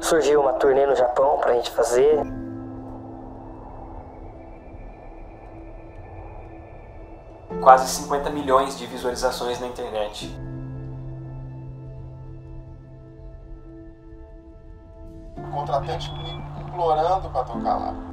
Surgiu uma turnê no Japão pra gente fazer. Quase 50 milhões de visualizações na internet. O contratante me implorando pra tocar lá.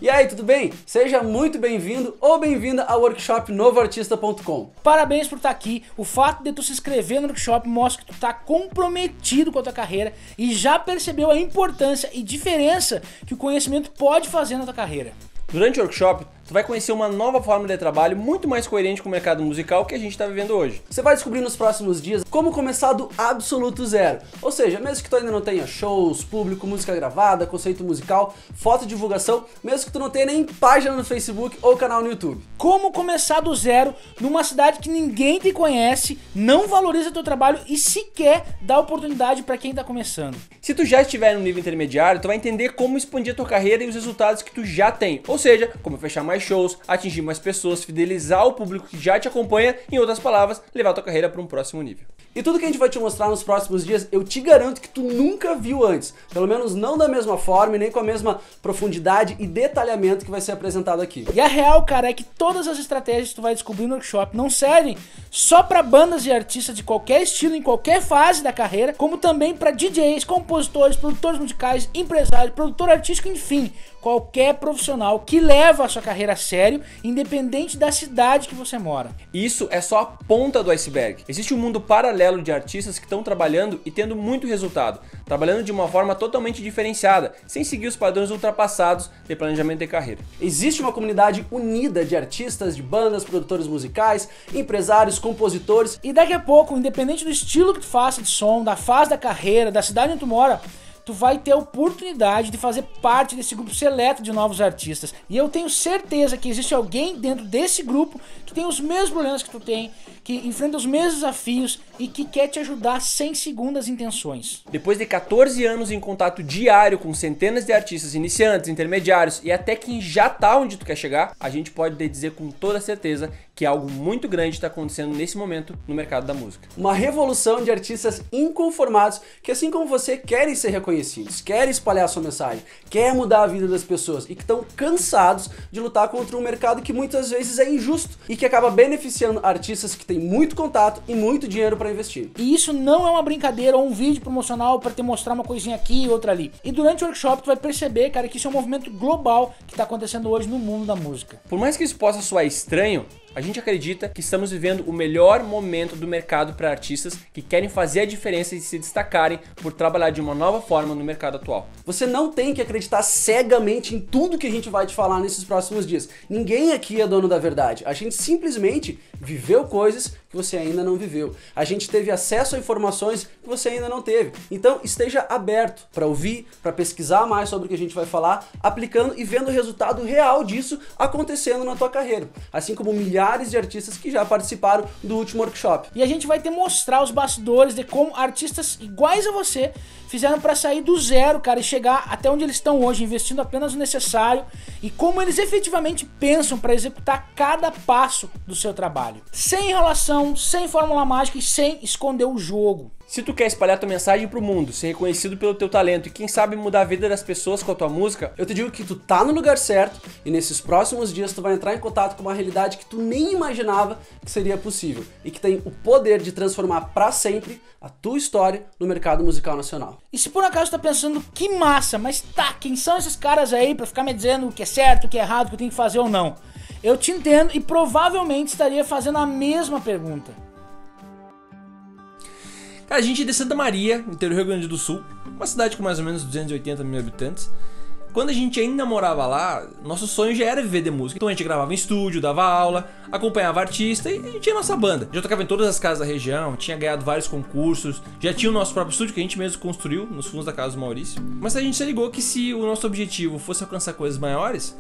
E aí, tudo bem? Seja muito bem-vindo ou bem-vinda ao workshop novoartista.com. Parabéns por estar aqui. O fato de tu se inscrever no workshop mostra que tu tá comprometido com a tua carreira e já percebeu a importância e diferença que o conhecimento pode fazer na tua carreira. Durante o workshop, tu vai conhecer uma nova forma de trabalho muito mais coerente com o mercado musical que a gente está vivendo hoje. Você vai descobrir nos próximos dias como começar do absoluto zero. Ou seja, mesmo que tu ainda não tenha shows, público, música gravada, conceito musical, foto divulgação, mesmo que tu não tenha nem página no Facebook ou canal no YouTube. Como começar do zero numa cidade que ninguém te conhece, não valoriza teu trabalho e sequer dá oportunidade para quem tá começando. Se tu já estiver no nível intermediário, tu vai entender como expandir a tua carreira e os resultados que tu já tem. Ou seja, como fechar mais shows, atingir mais pessoas, fidelizar o público que já te acompanha, em outras palavras, levar a tua carreira para um próximo nível. E tudo que a gente vai te mostrar nos próximos dias, eu te garanto que tu nunca viu antes. Pelo menos não da mesma forma e nem com a mesma profundidade e detalhamento que vai ser apresentado aqui. E a real, cara, é que todas as estratégias que tu vai descobrir no workshop não servem só para bandas e artistas de qualquer estilo, em qualquer fase da carreira, como também para DJs, compositores, produtores musicais, empresários, produtor artístico, enfim, qualquer profissional que leva a sua carreira a sério, independente da cidade que você mora. Isso é só a ponta do iceberg. Existe um mundo paralelo de artistas que estão trabalhando e tendo muito resultado, trabalhando de uma forma totalmente diferenciada, sem seguir os padrões ultrapassados de planejamento de carreira. Existe uma comunidade unida de artistas, de bandas, produtores musicais, empresários, compositores. E daqui a pouco, independente do estilo que tu faça de som, da fase da carreira, da cidade onde tu mora, tu vai ter a oportunidade de fazer parte desse grupo seleto de novos artistas. E eu tenho certeza que existe alguém dentro desse grupo que tem os mesmos problemas que tu tem, que enfrenta os mesmos desafios e que quer te ajudar sem segundas intenções. Depois de 14 anos em contato diário com centenas de artistas iniciantes, intermediários e até quem já tá onde tu quer chegar, a gente pode dizer com toda certeza que algo muito grande está acontecendo nesse momento no mercado da música. Uma revolução de artistas inconformados que, assim como você, querem ser reconhecidos, querem espalhar a sua mensagem, querem mudar a vida das pessoas e que estão cansados de lutar contra um mercado que muitas vezes é injusto e que acaba beneficiando artistas que têm muito contato e muito dinheiro para investir. E isso não é uma brincadeira ou um vídeo promocional para te mostrar uma coisinha aqui e outra ali. E durante o workshop tu vai perceber, cara, que isso é um movimento global que está acontecendo hoje no mundo da música. Por mais que isso possa soar estranho, a gente acredita que estamos vivendo o melhor momento do mercado para artistas que querem fazer a diferença e se destacarem por trabalhar de uma nova forma no mercado atual. Você não tem que acreditar cegamente em tudo que a gente vai te falar nesses próximos dias. Ninguém aqui é dono da verdade. A gente simplesmente viveu coisas que você ainda não viveu. A gente teve acesso a informações que você ainda não teve. Então esteja aberto para ouvir, para pesquisar mais sobre o que a gente vai falar, aplicando e vendo o resultado real disso acontecendo na tua carreira. Assim como milhares de artistas que já participaram do último workshop. E a gente vai te mostrar os bastidores de como artistas iguais a você fizeram para sair do zero, cara, e chegar até onde eles estão hoje, investindo apenas o necessário, e como eles efetivamente pensam para executar cada passo do seu trabalho. Sem enrolação, sem fórmula mágica e sem esconder o jogo. Se tu quer espalhar tua mensagem pro mundo, ser reconhecido pelo teu talento e quem sabe mudar a vida das pessoas com a tua música, eu te digo que tu tá no lugar certo e nesses próximos dias tu vai entrar em contato com uma realidade que tu nem imaginava que seria possível e que tem o poder de transformar para sempre a tua história no mercado musical nacional. E se por acaso tu tá pensando, que massa, mas tá, quem são esses caras aí pra ficar me dizendo o que é certo, o que é errado, o que eu tenho que fazer ou não? Eu te entendo e provavelmente estaria fazendo a mesma pergunta. Cara, a gente é de Santa Maria, interior do Rio Grande do Sul, uma cidade com mais ou menos 280 mil habitantes. Quando a gente ainda morava lá, nosso sonho já era viver de música. Então a gente gravava em estúdio, dava aula, acompanhava artista e a gente tinha nossa banda. Já tocava em todas as casas da região, tinha ganhado vários concursos, já tinha o nosso próprio estúdio que a gente mesmo construiu nos fundos da casa do Maurício. Mas a gente se ligou que se o nosso objetivo fosse alcançar coisas maiores,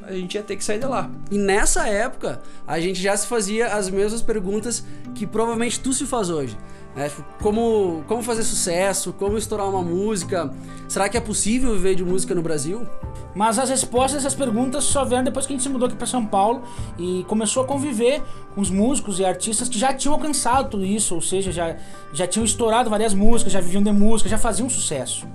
a gente ia ter que sair de lá. E nessa época, a gente já se fazia as mesmas perguntas que provavelmente tu se faz hoje. Como fazer sucesso, como estourar uma música, será que é possível viver de música no Brasil? Mas as respostas dessas perguntas só vieram depois que a gente se mudou aqui para São Paulo e começou a conviver com os músicos e artistas que já tinham alcançado tudo isso, ou seja, já tinham estourado várias músicas, já viviam de música, já faziam sucesso.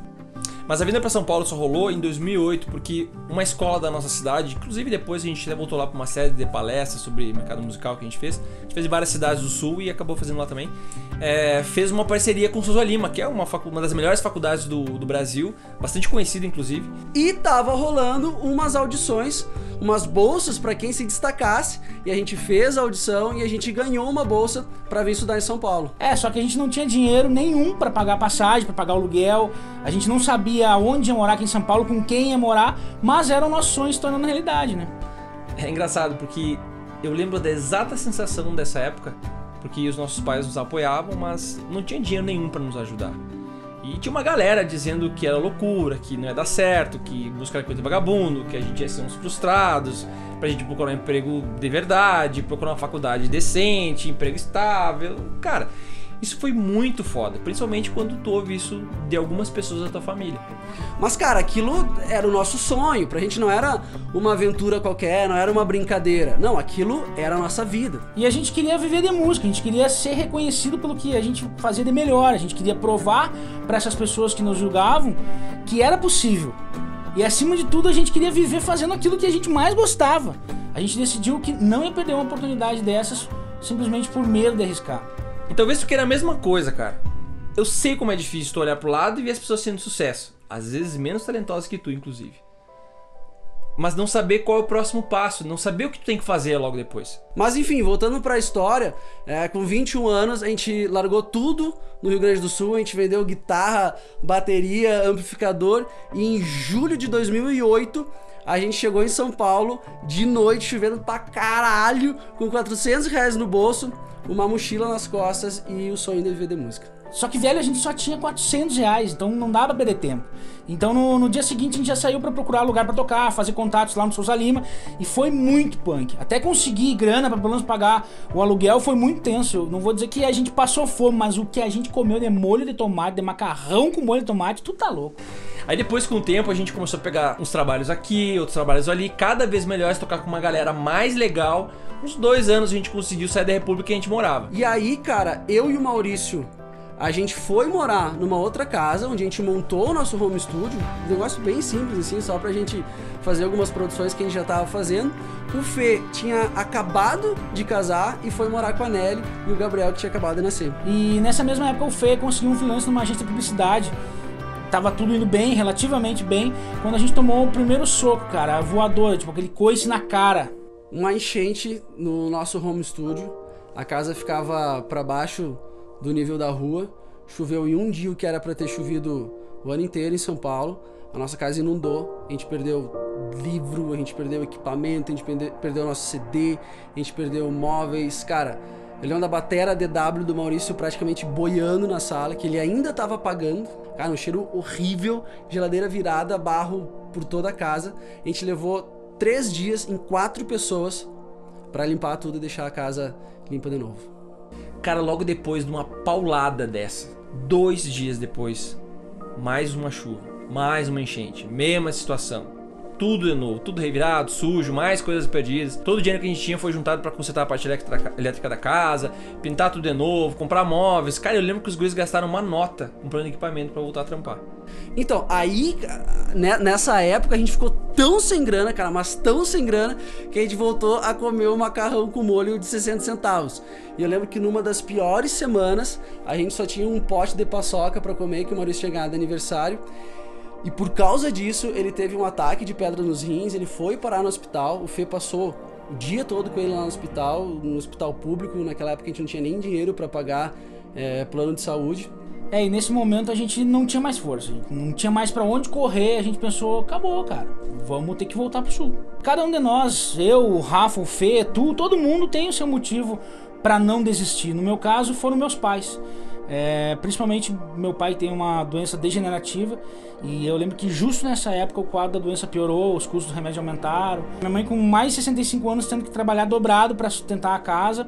Mas a vinda para São Paulo só rolou em 2008, porque uma escola da nossa cidade, inclusive depois a gente até voltou lá para uma série de palestras sobre mercado musical que a gente fez em várias cidades do Sul e acabou fazendo lá também, fez uma parceria com o Souza Lima, que é uma das melhores faculdades do Brasil, bastante conhecida inclusive. E tava rolando umas audições, umas bolsas para quem se destacasse, e a gente fez a audição e a gente ganhou uma bolsa para vir estudar em São Paulo. Só que a gente não tinha dinheiro nenhum para pagar passagem, para pagar o aluguel, a gente não sabia onde ia morar aqui em São Paulo, com quem ia morar, mas era o nosso sonho se tornando realidade, né? É engraçado porque eu lembro da exata sensação dessa época, porque os nossos pais nos apoiavam, mas não tinha dinheiro nenhum para nos ajudar. E tinha uma galera dizendo que era loucura, que não ia dar certo, que música era coisa de vagabundo, que a gente ia ser uns frustrados, pra gente procurar um emprego de verdade, procurar uma faculdade decente, emprego estável. Cara, isso foi muito foda, principalmente quando tu ouve isso de algumas pessoas da tua família. Mas, cara, aquilo era o nosso sonho, pra gente não era uma aventura qualquer, não era uma brincadeira. Não, aquilo era a nossa vida. E a gente queria viver de música, a gente queria ser reconhecido pelo que a gente fazia de melhor, a gente queria provar pra essas pessoas que nos julgavam que era possível. E acima de tudo, a gente queria viver fazendo aquilo que a gente mais gostava. A gente decidiu que não ia perder uma oportunidade dessas simplesmente por medo de arriscar. E talvez tu queira a mesma coisa, cara. Eu sei como é difícil tu olhar pro lado e ver as pessoas tendo sucesso. Às vezes menos talentosas que tu, inclusive. Mas não saber qual é o próximo passo, não saber o que tu tem que fazer logo depois. Mas enfim, voltando pra história, com 21 anos a gente largou tudo no Rio Grande do Sul, a gente vendeu guitarra, bateria, amplificador, e em julho de 2008 a gente chegou em São Paulo, de noite, chovendo pra caralho, com R$400 no bolso, uma mochila nas costas e o sonho de viver de música. Só que, velho, a gente só tinha R$400, então não dava pra perder tempo. Então no dia seguinte a gente já saiu pra procurar lugar pra tocar, fazer contatos lá no Souza Lima, e foi muito punk. Até conseguir grana pra pelo menos pagar o aluguel foi muito tenso. Eu não vou dizer que a gente passou fome, mas o que a gente comeu de molho de tomate, de macarrão com molho de tomate, tu tá louco. Aí depois, com o tempo, a gente começou a pegar uns trabalhos aqui, outros trabalhos ali, cada vez melhores, tocar com uma galera mais legal. Uns 2 anos a gente conseguiu sair da república que a gente morava. E aí, cara, eu e o Maurício, a gente foi morar numa outra casa, onde a gente montou o nosso home studio, um negócio bem simples assim, só pra gente fazer algumas produções que a gente já tava fazendo. O Fê tinha acabado de casar e foi morar com a Nelly e o Gabriel, que tinha acabado de nascer. E nessa mesma época o Fê conseguiu um freelance numa agência de publicidade. Tava tudo indo bem, relativamente bem, quando a gente tomou o primeiro soco, cara, a voadora, tipo aquele coice na cara. Uma enchente no nosso home studio, a casa ficava pra baixo do nível da rua, choveu em um dia o que era pra ter chovido o ano inteiro em São Paulo, a nossa casa inundou, a gente perdeu livro, a gente perdeu equipamento, a gente perdeu nosso CD, a gente perdeu móveis, cara. Eu lembro da batera DW do Maurício praticamente boiando na sala, que ele ainda tava apagando. Cara, um cheiro horrível, geladeira virada, barro por toda a casa. A gente levou 3 dias em 4 pessoas pra limpar tudo e deixar a casa limpa de novo. Cara, logo depois de uma paulada dessa, 2 dias depois, mais uma chuva, mais uma enchente, mesma situação. Tudo de novo, tudo revirado, sujo, mais coisas perdidas. Todo o dinheiro que a gente tinha foi juntado pra consertar a parte elétrica da casa, pintar tudo de novo, comprar móveis. Cara, eu lembro que os guris gastaram uma nota comprando equipamento pra voltar a trampar. Então, aí, nessa época, a gente ficou tão sem grana, cara, mas tão sem grana, que a gente voltou a comer um macarrão com molho de 60 centavos. E eu lembro que numa das piores semanas, a gente só tinha um pote de paçoca pra comer, que o Maurício tinha ganhado de aniversário. E por causa disso, ele teve um ataque de pedra nos rins, ele foi parar no hospital, o Fê passou o dia todo com ele lá no hospital público, naquela época a gente não tinha nem dinheiro pra pagar plano de saúde. E nesse momento a gente não tinha mais força, não tinha mais pra onde correr, a gente pensou, acabou, cara, vamos ter que voltar pro sul. Cada um de nós, eu, o Rafa, o Fê, tu, todo mundo tem o seu motivo pra não desistir. No meu caso, foram meus pais. Principalmente meu pai tem uma doença degenerativa e eu lembro que justo nessa época o quadro da doença piorou, os custos do remédio aumentaram. Minha mãe com mais de 65 anos tendo que trabalhar dobrado para sustentar a casa.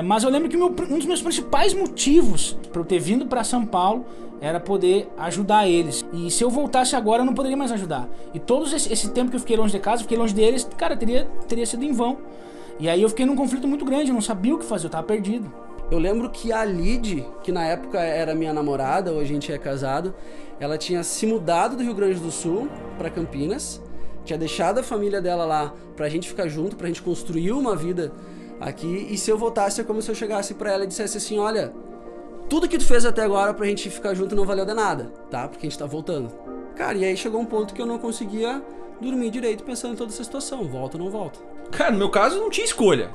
Mas eu lembro que um dos meus principais motivos para eu ter vindo para São Paulo era poder ajudar eles. E se eu voltasse agora eu não poderia mais ajudar. E todo esse tempo que eu fiquei longe de casa, fiquei longe deles, cara, teria sido em vão. E aí eu fiquei num conflito muito grande, eu não sabia o que fazer, eu tava perdido. Eu lembro que a Lid, que na época era minha namorada, hoje a gente é casado, ela tinha se mudado do Rio Grande do Sul para Campinas, tinha deixado a família dela lá pra gente ficar junto, pra gente construir uma vida aqui, e se eu voltasse é como se eu chegasse pra ela e dissesse assim, olha, tudo que tu fez até agora pra gente ficar junto não valeu de nada, tá? Porque a gente tá voltando. Cara, e aí chegou um ponto que eu não conseguia dormir direito pensando em toda essa situação, volta ou não volta. Cara, no meu caso eu não tinha escolha.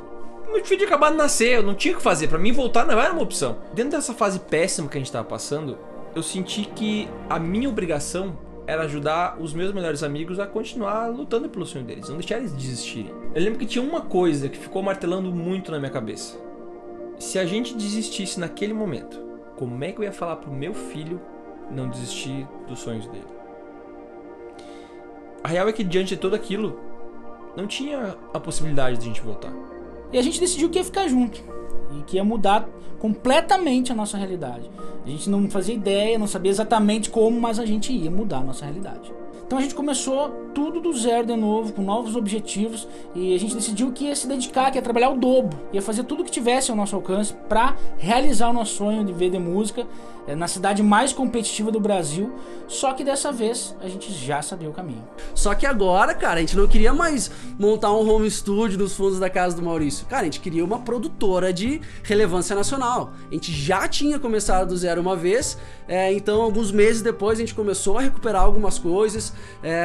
Meu filho tinha acabado de nascer, eu não tinha o que fazer. Pra mim voltar não era uma opção. Dentro dessa fase péssima que a gente tava passando, eu senti que a minha obrigação era ajudar os meus melhores amigos a continuar lutando pelo sonho deles, não deixar eles desistirem. Eu lembro que tinha uma coisa que ficou martelando muito na minha cabeça. Se a gente desistisse naquele momento, como é que eu ia falar pro meu filho não desistir dos sonhos dele? A real é que diante de tudo aquilo, não tinha a possibilidade de a gente voltar. E a gente decidiu que ia ficar junto e que ia mudar completamente a nossa realidade. A gente não fazia ideia, não sabia exatamente como, mas a gente ia mudar a nossa realidade. Então a gente começou tudo do zero de novo, com novos objetivos, e a gente decidiu que ia se dedicar, que ia trabalhar o dobro, ia fazer tudo que tivesse ao nosso alcance para realizar o nosso sonho de VD Música na cidade mais competitiva do Brasil, só que dessa vez a gente já sabia o caminho. Só que agora, cara, a gente não queria mais montar um home studio nos fundos da casa do Maurício. Cara, a gente queria uma produtora de relevância nacional. A gente já tinha começado do zero uma vez, então alguns meses depois a gente começou a recuperar algumas coisas,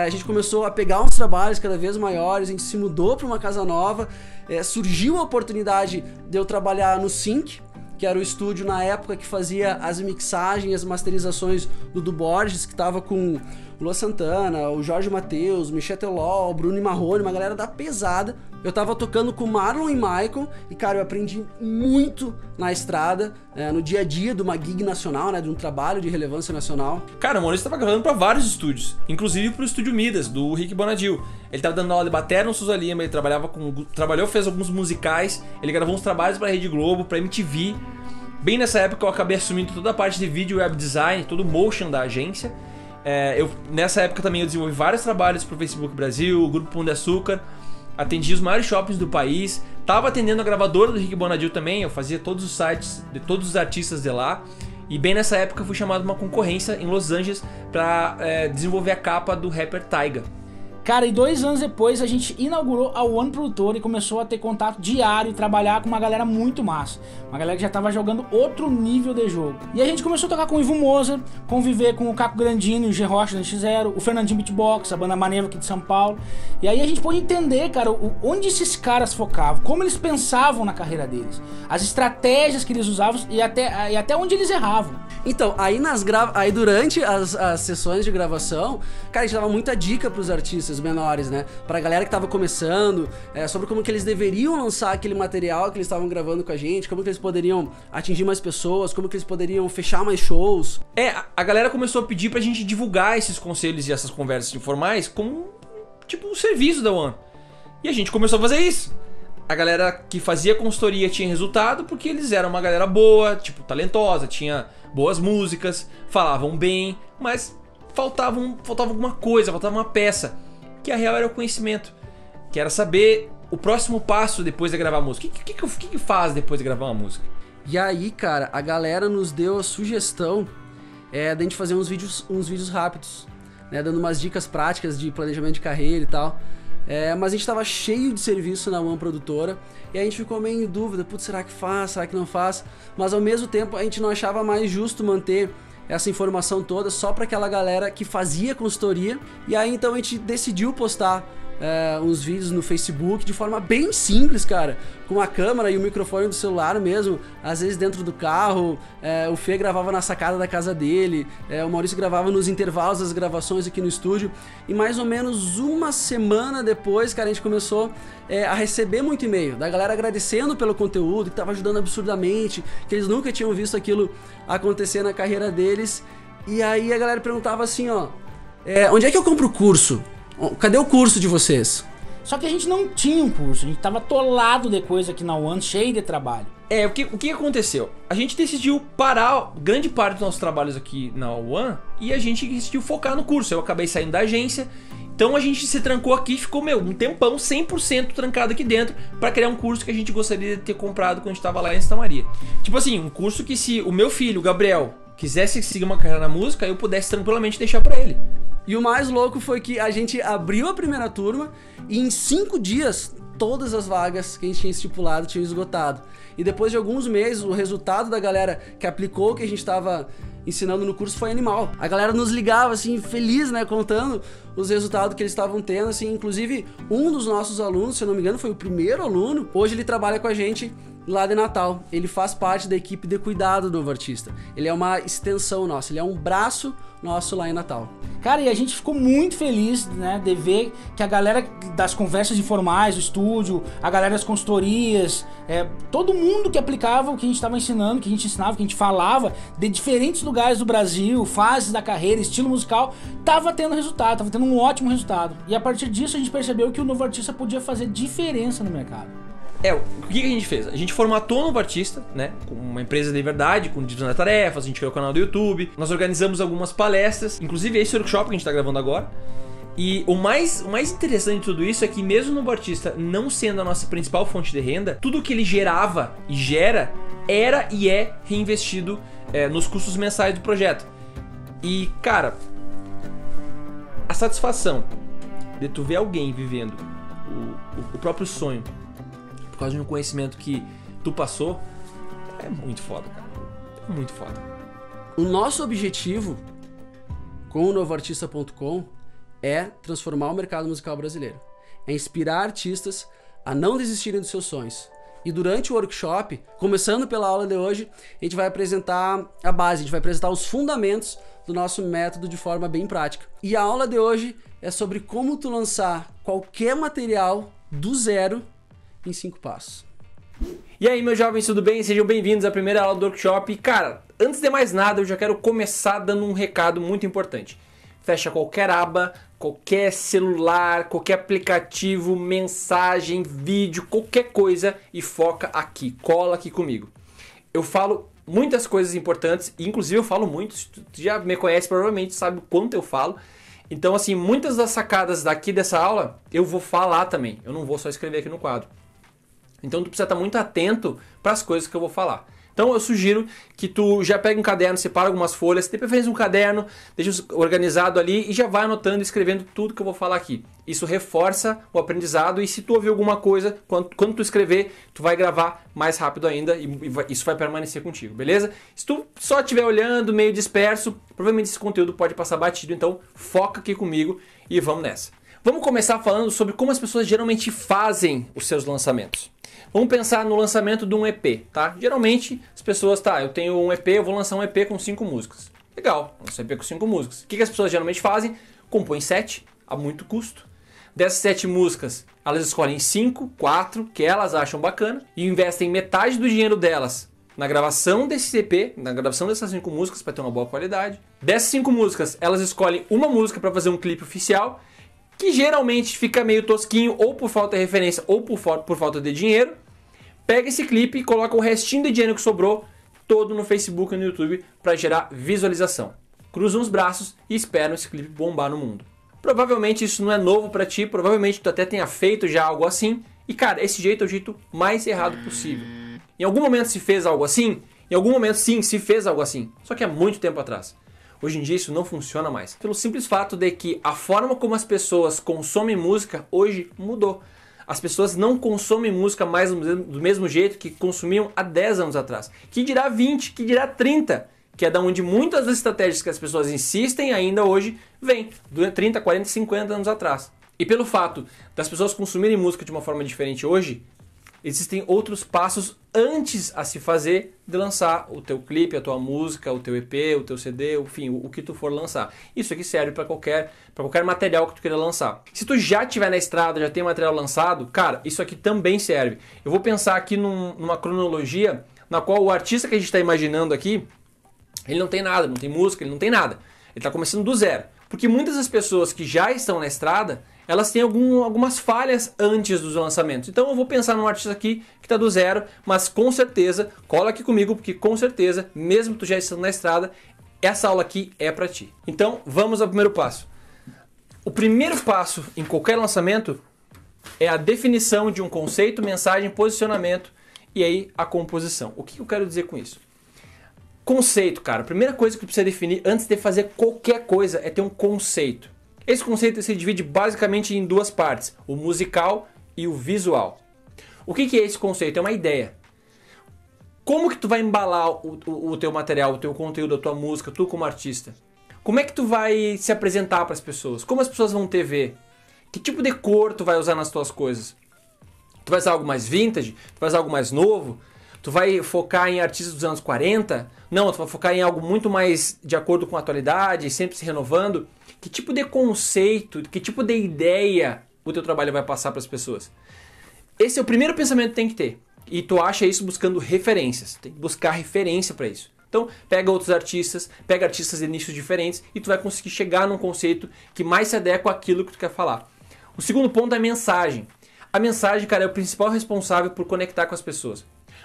a gente começou a pegar uns trabalhos cada vez maiores, a gente se mudou para uma casa nova, surgiu a oportunidade de eu trabalhar no Sync, que era o estúdio na época que fazia as mixagens, as masterizações do Du Borges, que tava com o Lua Santana, o Jorge Mateus, Michel Teló, o Bruno Marrone, uma galera da pesada. Eu tava tocando com Marlon e Michael e, cara, eu aprendi muito na estrada, no dia a dia de uma gig nacional, né, de um trabalho de relevância nacional. Cara, o Maurício tava gravando pra vários estúdios, inclusive pro Estúdio Midas, do Rick Bonadil. Ele tava dando aula de bateria no Souza Lima, ele trabalhou, fez alguns musicais, ele gravou uns trabalhos pra Rede Globo, pra MTV. Bem nessa época eu acabei assumindo toda a parte de vídeo, web design, todo o motion da agência. Nessa época também eu desenvolvi vários trabalhos pro Facebook Brasil, o Grupo Pão de Açúcar, atendi os maiores shoppings do país, tava atendendo a gravadora do Rick Bonadil também, eu fazia todos os sites de todos os artistas de lá. E bem nessa época eu fui chamado pra uma concorrência em Los Angeles pra desenvolver a capa do rapper Tyga. Cara, e 2 anos depois a gente inaugurou a One Produtora e começou a ter contato diário e trabalhar com uma galera muito massa. Uma galera que já tava jogando outro nível de jogo. E a gente começou a tocar com o Ivo Moza, conviver com o Caco Grandino e o G Rocha da NX0, o Fernandinho Beatbox, a banda Maneva aqui de São Paulo. E aí a gente pôde entender, cara, onde esses caras focavam, como eles pensavam na carreira deles, as estratégias que eles usavam e até onde eles erravam. Então, aí durante as sessões de gravação, cara, a gente dava muita dica pros artistas menores, né? Pra galera que tava começando, sobre como que eles deveriam lançar aquele material que eles estavam gravando com a gente, como que eles poderiam atingir mais pessoas, como que eles poderiam fechar mais shows. A galera começou a pedir pra gente divulgar esses conselhos e essas conversas informais como, tipo, um serviço da One. E a gente começou a fazer isso. A galera que fazia consultoria tinha resultado porque eles eram uma galera boa, tipo, talentosa, tinha boas músicas, falavam bem, mas faltava alguma coisa, faltava uma peça. Que a real era o conhecimento, que era saber o próximo passo depois de gravar a música. O que faz depois de gravar uma música? E aí, cara, a galera nos deu a sugestão da gente fazer uns vídeos rápidos, né, dando umas dicas práticas de planejamento de carreira e tal. Mas a gente tava cheio de serviço na One Produtora e a gente ficou meio em dúvida, putz, será que faz, será que não faz? Mas ao mesmo tempo a gente não achava mais justo manter essa informação toda só para aquela galera que fazia consultoria. E aí então a gente decidiu postar uns vídeos no Facebook de forma bem simples, cara, com a câmera e o microfone do celular mesmo, às vezes dentro do carro. O Fê gravava na sacada da casa dele, o Maurício gravava nos intervalos das gravações aqui no estúdio, e mais ou menos uma semana depois, cara, a gente começou a receber muito e-mail da galera agradecendo pelo conteúdo, que tava ajudando absurdamente, que eles nunca tinham visto aquilo acontecer na carreira deles. E aí a galera perguntava assim, ó, onde é que eu compro o curso? Cadê o curso de vocês? Só que a gente não tinha um curso, a gente tava atolado de coisa aqui na One, cheio de trabalho. O que aconteceu? A gente decidiu parar grande parte dos nossos trabalhos aqui na One e a gente decidiu focar no curso. Eu acabei saindo da agência, então a gente se trancou aqui e ficou, um tempão 100% trancado aqui dentro pra criar um curso que a gente gostaria de ter comprado quando a gente tava lá em Santa Maria. Tipo assim, um curso que se o meu filho, o Gabriel, quisesse seguir uma carreira na música, eu pudesse tranquilamente deixar pra ele. E o mais louco foi que a gente abriu a primeira turma e em 5 dias todas as vagas que a gente tinha estipulado tinham esgotado. E depois de alguns meses, o resultado da galera que aplicou o que a gente estava ensinando no curso foi animal. A galera nos ligava assim, feliz, né, contando os resultados que eles estavam tendo, assim. Inclusive, um dos nossos alunos, se eu não me engano, foi o primeiro aluno. Hoje ele trabalha com a gente lá de Natal. Ele faz parte da equipe de cuidado do Novo Artista. Ele é uma extensão nossa, ele é um braço nosso lá em Natal. Cara, e a gente ficou muito feliz, né, de ver que a galera das conversas informais do estúdio, a galera das consultorias, todo mundo que aplicava o que a gente estava ensinando, que a gente ensinava, que a gente falava, de diferentes lugares do Brasil, fases da carreira, estilo musical, tava tendo resultado, tava tendo um ótimo resultado. E a partir disso a gente percebeu que o Novo Artista podia fazer diferença no mercado. O que a gente fez? A gente formatou o Novo Artista, né? Com uma empresa de verdade, com divisão de tarefas, a gente criou o canal do YouTube, nós organizamos algumas palestras, inclusive esse workshop que a gente tá gravando agora. E o mais interessante de tudo isso é que mesmo o Novo Artista não sendo a nossa principal fonte de renda, tudo que ele gerava e gera era e é reinvestido nos custos mensais do projeto. E, cara, a satisfação de tu ver alguém vivendo o próprio sonho por causa de um conhecimento que tu passou, é muito foda, cara. É muito foda. O nosso objetivo com o novoartista.com é transformar o mercado musical brasileiro. É inspirar artistas a não desistirem dos seus sonhos. E durante o workshop, começando pela aula de hoje, a gente vai apresentar a base, a gente vai apresentar os fundamentos do nosso método de forma bem prática. E a aula de hoje é sobre como tu lançar qualquer material do zero em 5 passos. E aí, meus jovens, tudo bem? Sejam bem-vindos à primeira aula do workshop. E, cara, antes de mais nada, eu já quero começar dando um recado muito importante. Fecha qualquer aba, qualquer celular, qualquer aplicativo, mensagem, vídeo, qualquer coisa e foca aqui, cola aqui comigo. Eu falo muitas coisas importantes, inclusive eu falo muito, se tu já me conhece provavelmente sabe o quanto eu falo. Então, assim, muitas das sacadas daqui dessa aula eu vou falar também, eu não vou só escrever aqui no quadro. Então tu precisa estar muito atento para as coisas que eu vou falar. Então eu sugiro que tu já pegue um caderno, separa algumas folhas, de preferência um caderno, deixa organizado ali e já vai anotando e escrevendo tudo que eu vou falar aqui. Isso reforça o aprendizado e se tu ouvir alguma coisa, quando tu escrever, tu vai gravar mais rápido ainda e isso vai permanecer contigo, beleza? Se tu só estiver olhando, meio disperso, provavelmente esse conteúdo pode passar batido, então foca aqui comigo e vamos nessa. Vamos começar falando sobre como as pessoas geralmente fazem os seus lançamentos. Vamos pensar no lançamento de um EP, tá? Geralmente as pessoas, eu tenho um EP, eu vou lançar um EP com 5 músicas. Legal, lançar um EP com 5 músicas. O que as pessoas geralmente fazem? Compõem 7, a muito custo. Dessas 7 músicas, elas escolhem 5, 4, que elas acham bacana e investem metade do dinheiro delas na gravação desse EP, na gravação dessas 5 músicas para ter uma boa qualidade. Dessas 5 músicas, elas escolhem uma música para fazer um clipe oficial, que geralmente fica meio tosquinho, ou por falta de referência, ou por falta de dinheiro. Pega esse clipe e coloca o restinho de dinheiro que sobrou todo no Facebook e no YouTube para gerar visualização. Cruzam os braços e esperam esse clipe bombar no mundo. Provavelmente isso não é novo para ti, provavelmente tu até tenha feito já algo assim. E cara, esse jeito é o jeito mais errado possível. Em algum momento se fez algo assim? Em algum momento sim, se fez algo assim. Só que há muito tempo atrás. Hoje em dia isso não funciona mais. Pelo simples fato de que a forma como as pessoas consomem música hoje mudou. As pessoas não consomem música mais do mesmo jeito que consumiam há 10 anos atrás. Que dirá 20, que dirá 30. Que é da onde muitas das estratégias que as pessoas insistem ainda hoje vêm. Durante 30, 40, 50 anos atrás. E pelo fato das pessoas consumirem música de uma forma diferente hoje, existem outros passos antes a se fazer de lançar o teu clipe, a tua música, o teu EP, o teu CD, enfim, o que tu for lançar. Isso aqui serve para qualquer material que tu queira lançar. Se tu já estiver na estrada, já tem material lançado, cara, isso aqui também serve. Eu vou pensar aqui numa cronologia na qual o artista que a gente está imaginando aqui, ele não tem nada, não tem música, ele não tem nada. Ele está começando do zero. Porque muitas das pessoas que já estão na estrada, elas têm algumas falhas antes dos lançamentos. Então eu vou pensar num artista aqui que está do zero, mas com certeza, cola aqui comigo, porque com certeza, mesmo tu já estando na estrada, essa aula aqui é para ti. Então vamos ao primeiro passo. O primeiro passo em qualquer lançamento é a definição de um conceito, mensagem, posicionamento e aí a composição. O que eu quero dizer com isso? Conceito, cara. A primeira coisa que tu precisa definir antes de fazer qualquer coisa é ter um conceito. Esse conceito se divide basicamente em duas partes, o musical e o visual. O que é esse conceito? É uma ideia. Como que tu vai embalar o teu material, o teu conteúdo, a tua música, tu como artista? Como é que tu vai se apresentar para as pessoas? Como as pessoas vão te ver? Que tipo de cor tu vai usar nas tuas coisas? Tu vai usar algo mais vintage? Tu vai usar algo mais novo? Tu vai focar em artistas dos anos 40? Não, tu vai focar em algo muito mais de acordo com a atualidade, sempre se renovando. Que tipo de conceito, que tipo de ideia o teu trabalho vai passar para as pessoas? Esse é o primeiro pensamento que tem que ter. E tu acha isso buscando referências. Tem que buscar referência para isso. Então, pega outros artistas, pega artistas de nichos diferentes e tu vai conseguir chegar num conceito que mais se adequa àquilo que tu quer falar. O segundo ponto é a mensagem. A mensagem, cara, é o principal responsável por conectar com as pessoas.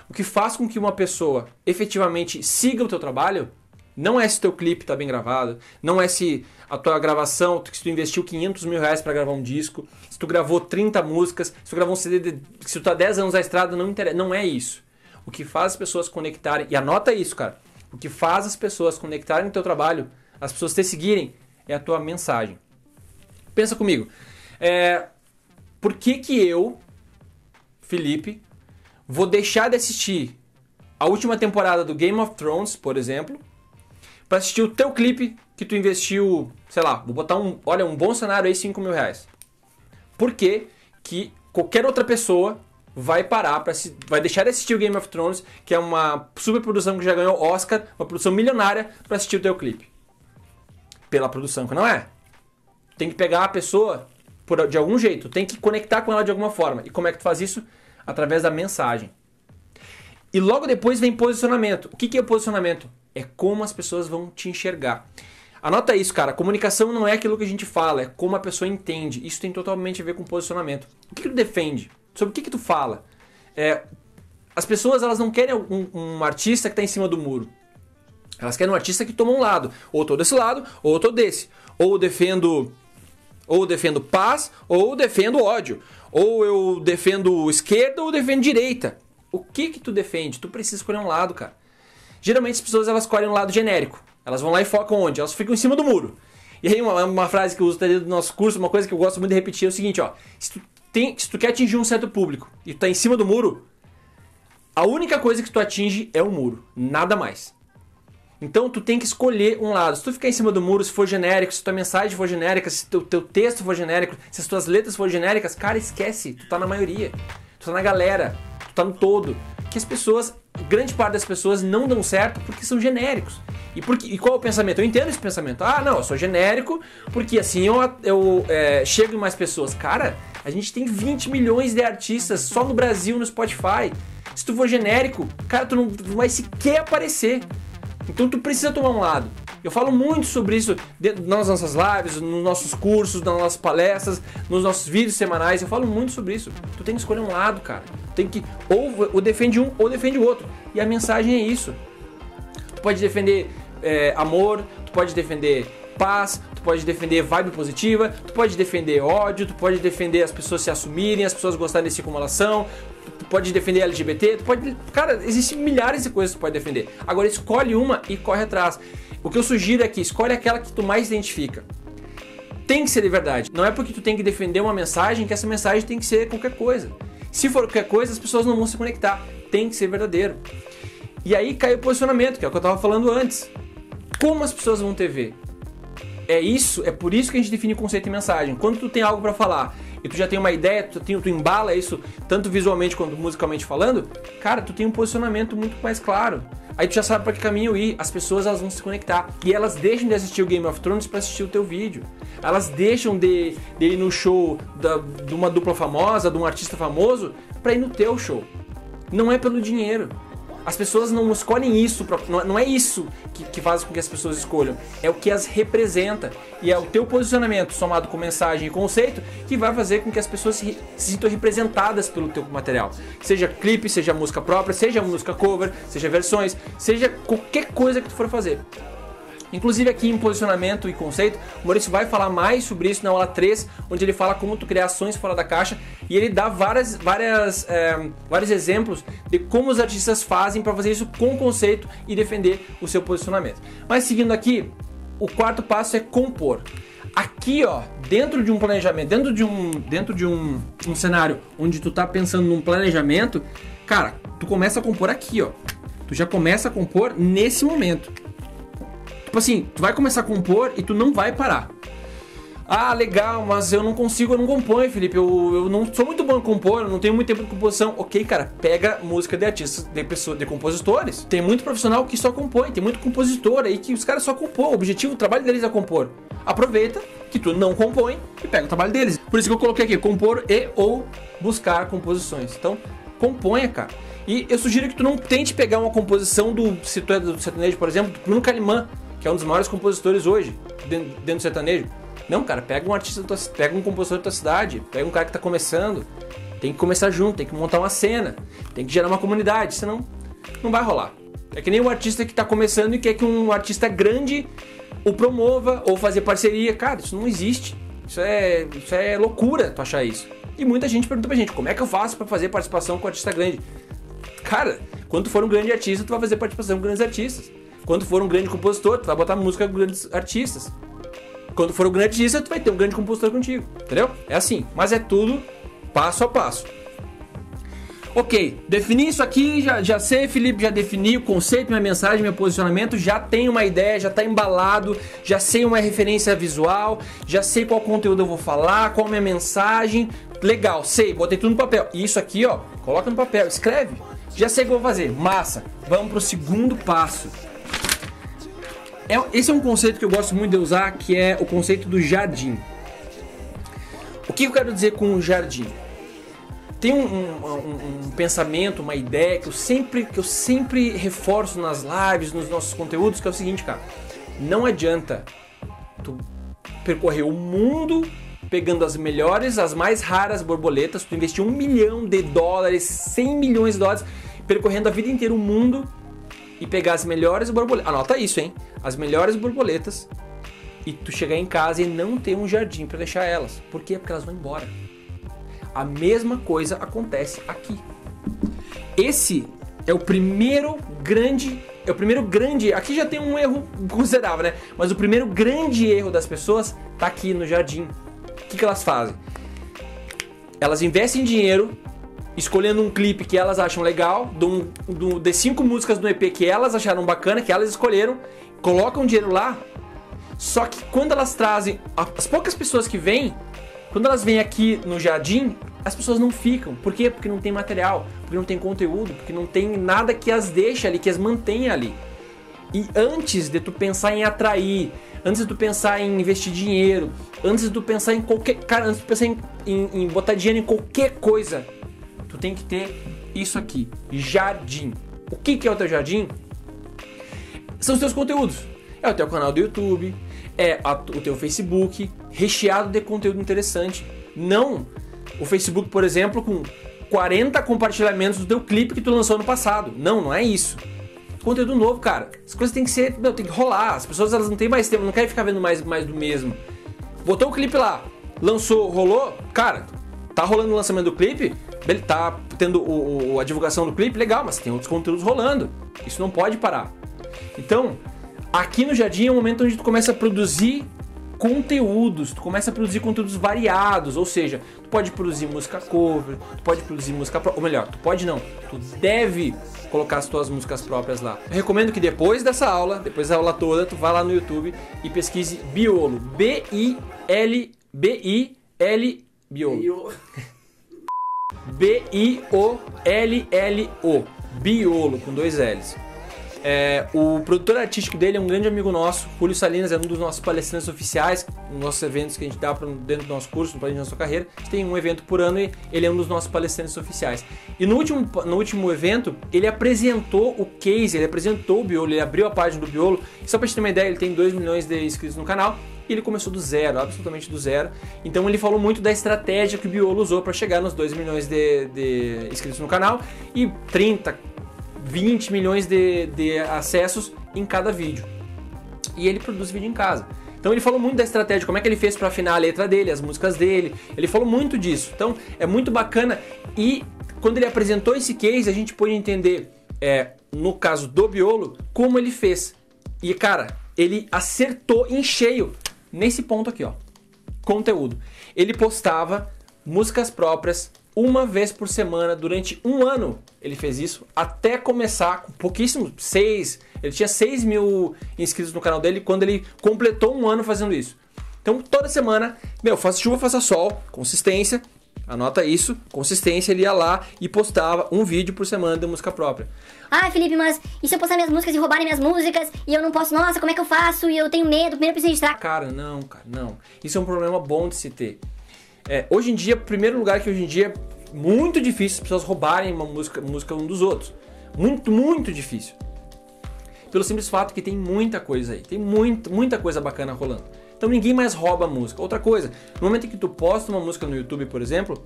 O que faz com que uma pessoa efetivamente siga o teu trabalho não é se o teu clipe está bem gravado, não é se a tua gravação, se tu investiu 500 mil reais para gravar um disco, se tu gravou 30 músicas, se tu gravou um CD, se tu tá 10 anos na estrada, não interessa, não é isso. O que faz as pessoas conectarem, e anota isso, cara, o que faz as pessoas conectarem no teu trabalho, as pessoas te seguirem, é a tua mensagem. Pensa comigo, por que eu, Felipe, vou deixar de assistir a última temporada do Game of Thrones, por exemplo, para assistir o teu clipe que tu investiu, sei lá, vou botar um bom cenário aí, 5 mil reais. Por que qualquer outra pessoa vai parar, vai deixar de assistir o Game of Thrones, que é uma super produção que já ganhou Oscar, uma produção milionária, para assistir o teu clipe? Pela produção que não é. Tem que pegar a pessoa de algum jeito, tem que conectar com ela de alguma forma. E como é que tu faz isso? Através da mensagem. E logo depois vem posicionamento. O que é o posicionamento? É como as pessoas vão te enxergar. Anota isso, cara. Comunicação não é aquilo que a gente fala, é como a pessoa entende. Isso tem totalmente a ver com posicionamento. O que tu defende? Sobre o que tu fala? As pessoas, elas não querem um artista que está em cima do muro. Elas querem um artista que toma um lado. Ou tô desse lado, ou tô desse. Ou defendo paz, ou defendo ódio. Ou eu defendo esquerda, ou defendo direita. O que tu defende? Tu precisa escolher um lado, cara. Geralmente as pessoas, elas escolhem um lado genérico. Elas vão lá e focam onde? Elas ficam em cima do muro. E aí uma frase que eu uso dentro do nosso curso, uma coisa que eu gosto muito de repetir é o seguinte, ó. Se tu quer atingir um certo público e tu tá em cima do muro, a única coisa que tu atinge é o muro. Nada mais. Então tu tem que escolher um lado. Se tu ficar em cima do muro, se for genérico, se tua mensagem for genérica, se teu texto for genérico, se as tuas letras forem genéricas, cara, esquece. Tu tá na maioria. Tu tá na galera. Tu tá no todo. Que as pessoas, grande parte das pessoas não dão certo porque são genéricos. E qual é o pensamento? Eu entendo esse pensamento. Ah, não, eu sou genérico porque assim eu chego em mais pessoas. Cara, a gente tem 20 milhões de artistas só no Brasil, no Spotify. Se tu for genérico, cara, tu não vai sequer aparecer. Então tu precisa tomar um lado. Eu falo muito sobre isso nas nossas lives, nos nossos cursos, nas nossas palestras, nos nossos vídeos semanais. Eu falo muito sobre isso. Tu tem que escolher um lado, cara. Tu tem que ou defende um ou defende o outro. E a mensagem é isso. Tu pode defender amor, tu pode defender paz, tu pode defender vibe positiva, tu pode defender ódio, tu pode defender as pessoas se assumirem, as pessoas gostarem de si como elas são, tu pode defender LGBT, tu pode... Cara, existem milhares de coisas que tu pode defender. Agora escolhe uma e corre atrás. O que eu sugiro é que escolhe aquela que tu mais identifica. Tem que ser de verdade. Não é porque tu tem que defender uma mensagem que essa mensagem tem que ser qualquer coisa. Se for qualquer coisa, as pessoas não vão se conectar. Tem que ser verdadeiro. E aí cai o posicionamento, que é o que eu estava falando antes. Como as pessoas vão te ver? É por isso que a gente define conceito e mensagem. Quando tu tem algo pra falar e tu já tem uma ideia, tu embala isso tanto visualmente quanto musicalmente falando, cara, tu tem um posicionamento muito mais claro. Aí tu já sabe pra que caminho ir, as pessoas elas vão se conectar. E elas deixam de assistir o Game of Thrones pra assistir o teu vídeo. Elas deixam de ir no show de uma dupla famosa, de um artista famoso, pra ir no teu show. Não é pelo dinheiro. As pessoas não escolhem isso, não é isso que faz com que as pessoas escolham, é o que as representa. E é o teu posicionamento somado com mensagem e conceito que vai fazer com que as pessoas se sintam representadas pelo teu material. Seja clipe, seja música própria, seja música cover, seja versões, seja qualquer coisa que tu for fazer. Inclusive aqui em posicionamento e conceito, o Maurício vai falar mais sobre isso na aula 3, onde ele fala como tu criar ações fora da caixa e ele dá vários exemplos de como os artistas fazem para fazer isso com conceito e defender o seu posicionamento. Mas seguindo aqui, o quarto passo é compor. Aqui, ó, dentro de um planejamento, dentro de um cenário onde tu tá pensando num planejamento, cara, tu começa a compor aqui, ó. Tu já começa a compor nesse momento. Tipo assim, tu vai começar a compor e tu não vai parar. Ah, legal, mas eu não consigo, eu não componho, Felipe. Eu não sou muito bom em compor, eu não tenho muito tempo de composição. Ok, cara, pega música de artistas, de compositores. Tem muito profissional que só compõe, tem muito compositor aí que os caras só compõem. O objetivo, o trabalho deles é compor. Aproveita que tu não compõe e pega o trabalho deles. Por isso que eu coloquei aqui, compor e ou buscar composições. Então, componha, cara. E eu sugiro que tu não tente pegar uma composição se tu é do sertanejo, por exemplo, do Bruno Calimã, que é um dos maiores compositores hoje, dentro do sertanejo. Não, cara, pega um artista, pega um compositor da tua cidade, pega um cara que tá começando, tem que começar junto, tem que montar uma cena, tem que gerar uma comunidade, senão não vai rolar. É que nem um artista que tá começando e quer que um artista grande o promova ou fazer parceria. Cara, isso não existe. Isso é loucura tu achar isso. E muita gente pergunta pra gente, como é que eu faço pra fazer participação com artista grande? Cara, quando tu for um grande artista, tu vai fazer participação com grandes artistas. Quando for um grande compositor, tu vai botar música com grandes artistas. Quando for um grande artista, tu vai ter um grande compositor contigo. Entendeu? É assim. Mas é tudo passo a passo. Ok, defini isso aqui, já sei, Felipe, já defini o conceito, minha mensagem, meu posicionamento, já tenho uma ideia, já está embalado, já sei uma referência visual, já sei qual conteúdo eu vou falar, qual a minha mensagem. Legal, sei, botei tudo no papel. E isso aqui, ó, coloca no papel, escreve. Já sei o que eu vou fazer. Massa. Vamos pro segundo passo. Esse é um conceito que eu gosto muito de usar, que é o conceito do jardim. O que eu quero dizer com o jardim? Tem um pensamento, uma ideia que eu sempre reforço nas lives, nos nossos conteúdos, que é o seguinte, cara. Não adianta tu percorrer o mundo pegando as melhores, as mais raras borboletas, tu investir $1 milhão, 100 milhões de dólares, percorrendo a vida inteira o mundo e pegar as melhores borboletas. Anota isso, hein? As melhores borboletas e tu chegar em casa e não ter um jardim para deixar elas. Por quê? Porque elas vão embora. A mesma coisa acontece aqui. Esse é o primeiro grande... Aqui já tem um erro considerável, né? Mas o primeiro grande erro das pessoas tá aqui no jardim. O que elas fazem? Elas investem dinheiro escolhendo um clipe que elas acham legal, de 5 músicas do EP que elas acharam bacana, que elas escolheram, colocam dinheiro lá. Só que quando elas trazem... As poucas pessoas que vêm, quando elas vêm aqui no jardim, as pessoas não ficam. Por quê? Porque não tem material, porque não tem conteúdo, porque não tem nada que as deixe ali, que as mantenha ali. E antes de tu pensar em atrair, antes de tu pensar em investir dinheiro, antes de tu pensar em qualquer... Cara, antes de tu pensar em botar dinheiro em qualquer coisa, tu tem que ter isso aqui, jardim. O que é o teu jardim? São os teus conteúdos. É o teu canal do YouTube, é o teu Facebook, recheado de conteúdo interessante. Não o Facebook, por exemplo, com 40 compartilhamentos do teu clipe que tu lançou no passado. Não é isso. Conteúdo novo, cara. As coisas tem que ser, tem que rolar. As pessoas elas não têm mais tempo, não querem ficar vendo mais do mesmo. Botou o clipe lá, lançou, rolou, cara, tá rolando o lançamento do clipe, ele tá tendo a divulgação do clipe, legal, mas tem outros conteúdos rolando. Isso não pode parar. Então, aqui no jardim é o momento onde tu começa a produzir conteúdos, tu começa a produzir conteúdos variados, ou seja, tu pode produzir música cover, tu pode produzir música própria, ou melhor, tu pode não, tu deve colocar as tuas músicas próprias lá. Eu recomendo que depois dessa aula, depois da aula toda, tu vá lá no YouTube e pesquise Biolo, B-I-L, Biolo. B-I-O-L-L-O, Biolo, com 2 L's. O produtor artístico dele é um grande amigo nosso, Julio Salinas, é um dos nossos palestrantes oficiais, nos nossos eventos que a gente dá dentro do nosso curso, no Planejamento da Sua Carreira. A gente tem um evento por ano e ele é um dos nossos palestrantes oficiais. E no último evento, ele apresentou o case, ele apresentou o Biolo, ele abriu a página do Biolo. Só pra gente ter uma ideia, ele tem 2 milhões de inscritos no canal e ele começou do zero, absolutamente do zero. Então ele falou muito da estratégia que o Biolo usou para chegar nos 2 milhões de inscritos no canal e 20 milhões de acessos em cada vídeo. E ele produz vídeo em casa. Então ele falou muito da estratégia, como é que ele fez para afinar a letra dele, as músicas dele. Ele falou muito disso. Então é muito bacana. E quando ele apresentou esse case, a gente pôde entender, no caso do Biolo, como ele fez. E cara, ele acertou em cheio nesse ponto aqui, ó. Conteúdo. Ele postava músicas próprias uma vez por semana durante um ano. Ele fez isso até começar com pouquíssimo, ele tinha 6 mil inscritos no canal dele quando ele completou um ano fazendo isso. Então toda semana, faça chuva, faça sol, consistência, anota isso, consistência, ele ia lá e postava um vídeo por semana de música própria. Ah, Felipe, mas e se eu postar minhas músicas e roubarem minhas músicas e eu não posso, nossa, como é que eu faço? E eu tenho medo, primeiro eu preciso registrar. Cara, não. Isso é um problema bom de se ter. Hoje em dia, primeiro lugar que hoje em dia é muito difícil as pessoas roubarem uma música um dos outros. Muito difícil. Pelo simples fato que tem muita coisa aí. Tem muita coisa bacana rolando. Então ninguém mais rouba a música. Outra coisa, no momento em que tu posta uma música no YouTube, por exemplo,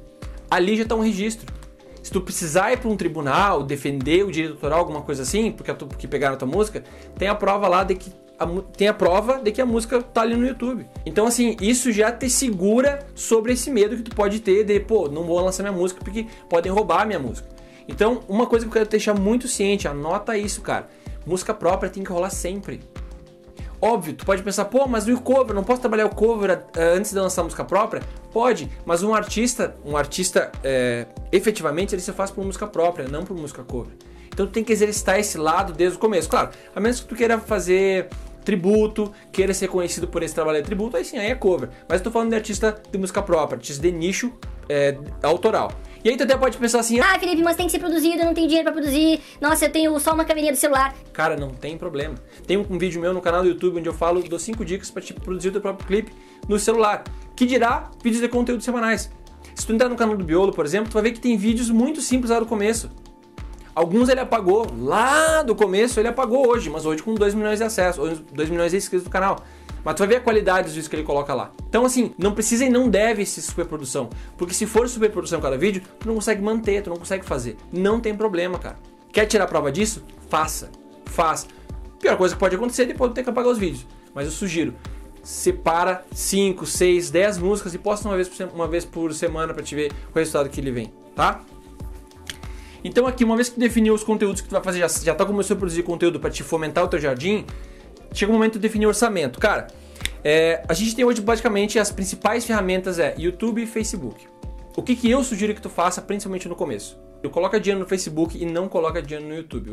ali já está um registro. Se tu precisar ir para um tribunal, defender o direito autoral, alguma coisa assim, porque pegaram a tua música, tem a prova lá de que a música tá ali no YouTube. Então assim, isso já te segura sobre esse medo que tu pode ter de, não vou lançar minha música porque podem roubar a minha música. Então, uma coisa que eu quero deixar muito ciente, anota isso, cara. Música própria tem que rolar sempre. Óbvio, tu pode pensar, mas o cover, não posso trabalhar o cover antes de lançar a música própria? Pode, mas um artista efetivamente ele se faz por música própria, não por música cover. Então tu tem que exercitar esse lado desde o começo. Claro, a menos que tu queira fazer tributo, queira ser conhecido por esse trabalho de tributo, aí sim, aí é cover. Mas eu tô falando de artista de música própria, artista de nicho autoral. E aí tu até pode pensar assim, ah, Felipe, mas tem que ser produzido, eu não tenho dinheiro pra produzir, nossa, eu tenho só uma câmera do celular. Cara, não tem problema. Tem um vídeo meu no canal do YouTube onde eu dou 5 dicas pra produzir o teu próprio clipe no celular. Que dirá vídeos de conteúdo semanais. Se tu entrar no canal do Biolo, por exemplo, tu vai ver que tem vídeos muito simples lá do começo. Alguns ele apagou lá do começo, ele apagou hoje, mas hoje com 2 milhões de acessos, 2 milhões de inscritos no canal. Mas tu vai ver a qualidade dos vídeos que ele coloca lá. Então assim, não precisa e não deve ser superprodução. Porque se for superprodução cada vídeo, tu não consegue manter, tu não consegue fazer. Não tem problema, cara. Quer tirar a prova disso? Faça. Pior coisa que pode acontecer é depois tu ter que apagar os vídeos. Mas eu sugiro, separa 5, 6, 10 músicas e posta uma vez por semana pra te ver o resultado que ele vem, tá? Então aqui, uma vez que tu definiu os conteúdos que tu vai fazer, já tá começando a produzir conteúdo para te fomentar o teu jardim, chega o momento de definir o orçamento. Cara, a gente tem hoje basicamente as principais ferramentas YouTube e Facebook. O que eu sugiro que tu faça, principalmente no começo? Tu coloca dinheiro no Facebook e não coloca dinheiro no YouTube.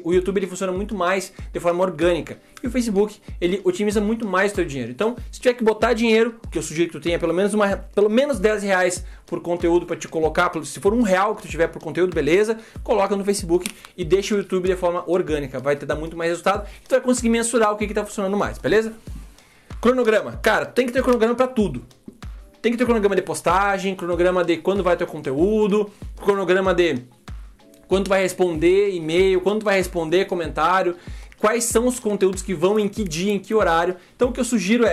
O YouTube ele funciona muito mais de forma orgânica. E o Facebook, ele otimiza muito mais o teu dinheiro. Então, se tiver que botar dinheiro, que eu sugiro que tu tenha pelo menos 10 reais por conteúdo para te colocar, se for R$1 que tu tiver por conteúdo, beleza, coloca no Facebook e deixa o YouTube de forma orgânica. Vai te dar muito mais resultado e tu vai conseguir mensurar o que tá funcionando mais, beleza? Cronograma. Cara, tu tem que ter cronograma para tudo. Tem que ter cronograma de postagem, cronograma de quando vai ter conteúdo, cronograma de quando vai responder e-mail, quando vai responder comentário, quais são os conteúdos que vão em que dia, em que horário. Então o que eu sugiro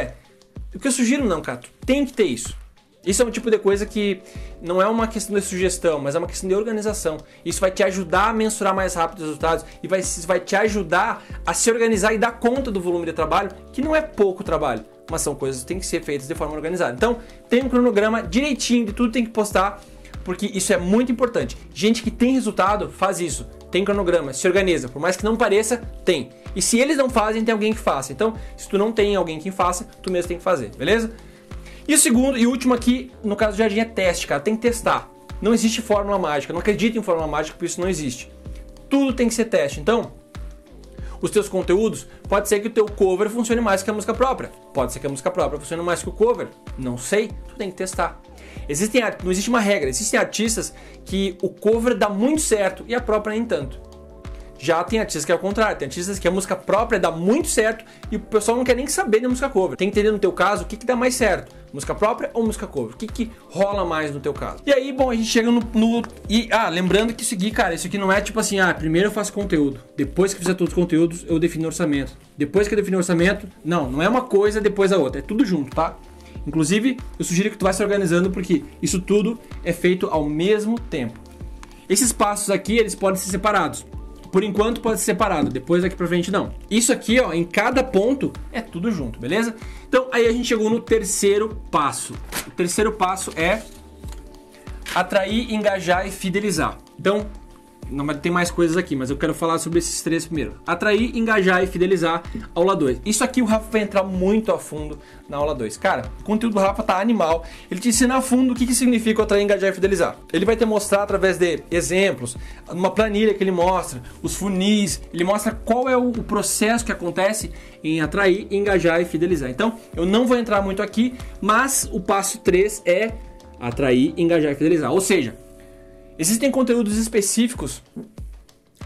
não, cara, tu tem que ter isso. Isso é um tipo de coisa que não é uma questão de sugestão, mas é uma questão de organização. Isso vai te ajudar a mensurar mais rápido os resultados e vai te ajudar a se organizar e dar conta do volume de trabalho, que não é pouco trabalho, mas são coisas que têm que ser feitas de forma organizada. Então, tem um cronograma direitinho de tudo que tem que postar, porque isso é muito importante. Gente que tem resultado, faz isso. tem cronograma, se organiza. Por mais que não pareça, tem. E se eles não fazem, tem alguém que faça. Então, se tu não tem alguém que faça, tu mesmo tem que fazer, beleza? E o segundo e último aqui, no caso do jardim, é teste, cara. Tem que testar. Não existe fórmula mágica. Não acredito em fórmula mágica, por isso não existe. Tudo tem que ser teste. Então, os teus conteúdos, pode ser que o teu cover funcione mais que a música própria. Pode ser que a música própria funcione mais que o cover. Não sei. Tu tem que testar. Não existe uma regra. Existem artistas que o cover dá muito certo e a própria nem tanto. Já tem artistas que é o contrário, tem artistas que a música própria dá muito certo e o pessoal não quer nem saber da música cover. Tem que entender no teu caso o que dá mais certo, música própria ou música cover, o que rola mais no teu caso. E aí, bom, a gente chega lembrando que isso aqui não é tipo assim, primeiro eu faço conteúdo, depois que fizer todos os conteúdos eu defino orçamento. Depois que eu defino orçamento, não é uma coisa depois a outra, é tudo junto, tá? Inclusive, eu sugiro que tu vá se organizando porque isso tudo é feito ao mesmo tempo. Esses passos aqui, eles podem ser separados. Por enquanto pode ser separado, depois daqui pra frente não. Isso aqui, ó, em cada ponto é tudo junto, beleza? Então aí a gente chegou no terceiro passo. O terceiro passo é atrair, engajar e fidelizar. Então, não tem mais coisas aqui, mas eu quero falar sobre esses três primeiro. Atrair, engajar e fidelizar, aula 2. Isso aqui o Rafa vai entrar muito a fundo na aula 2. Cara, o conteúdo do Rafa tá animal. Ele te ensina a fundo o que significa atrair, engajar e fidelizar. Ele vai te mostrar através de exemplos, uma planilha que ele mostra, os funis, ele mostra qual é o processo que acontece em atrair, engajar e fidelizar. Então, eu não vou entrar muito aqui, mas o passo 3 é atrair, engajar e fidelizar. Ou seja, existem conteúdos específicos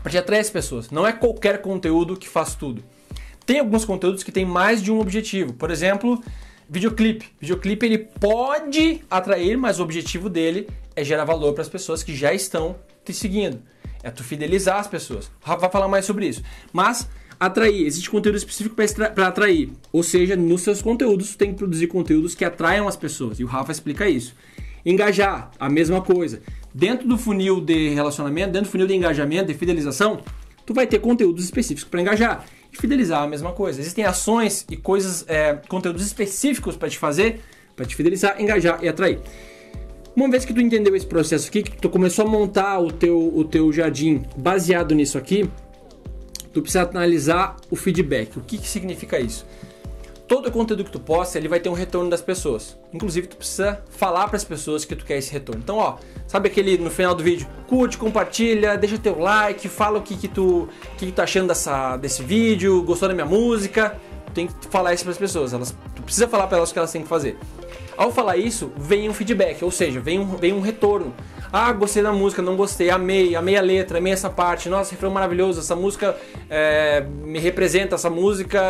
para te atrair as pessoas. Não é qualquer conteúdo que faz tudo. Tem alguns conteúdos que tem mais de um objetivo. Por exemplo, videoclipe. Videoclipe ele pode atrair, mas o objetivo dele é gerar valor para as pessoas que já estão te seguindo. É tu fidelizar as pessoas. O Rafa vai falar mais sobre isso. Mas atrair, existe conteúdo específico para atrair. Ou seja, nos seus conteúdos tu tem que produzir conteúdos que atraiam as pessoas. E o Rafa explica isso. Engajar, a mesma coisa. Dentro do funil de relacionamento, dentro do funil de engajamento, de fidelização, tu vai ter conteúdos específicos para engajar. E fidelizar, a mesma coisa. Existem ações e coisas, conteúdos específicos para te fazer, para te fidelizar, engajar e atrair. Uma vez que tu entendeu esse processo aqui, que tu começou a montar o teu jardim baseado nisso aqui, tu precisa analisar o feedback. O que significa isso? Todo o conteúdo que tu posta, ele vai ter um retorno das pessoas. Inclusive, tu precisa falar para as pessoas que tu quer esse retorno. Então, ó, sabe aquele no final do vídeo? Curte, compartilha, deixa teu like, fala o que tu tá achando desse vídeo, gostou da minha música. Tu tem que falar isso para as pessoas. Tu precisa falar para elas o que elas têm que fazer. Ao falar isso, vem um feedback, ou seja, vem um retorno. Ah, gostei da música, não gostei, amei a letra, amei essa parte, nossa, refrão maravilhoso, essa música me representa, essa música,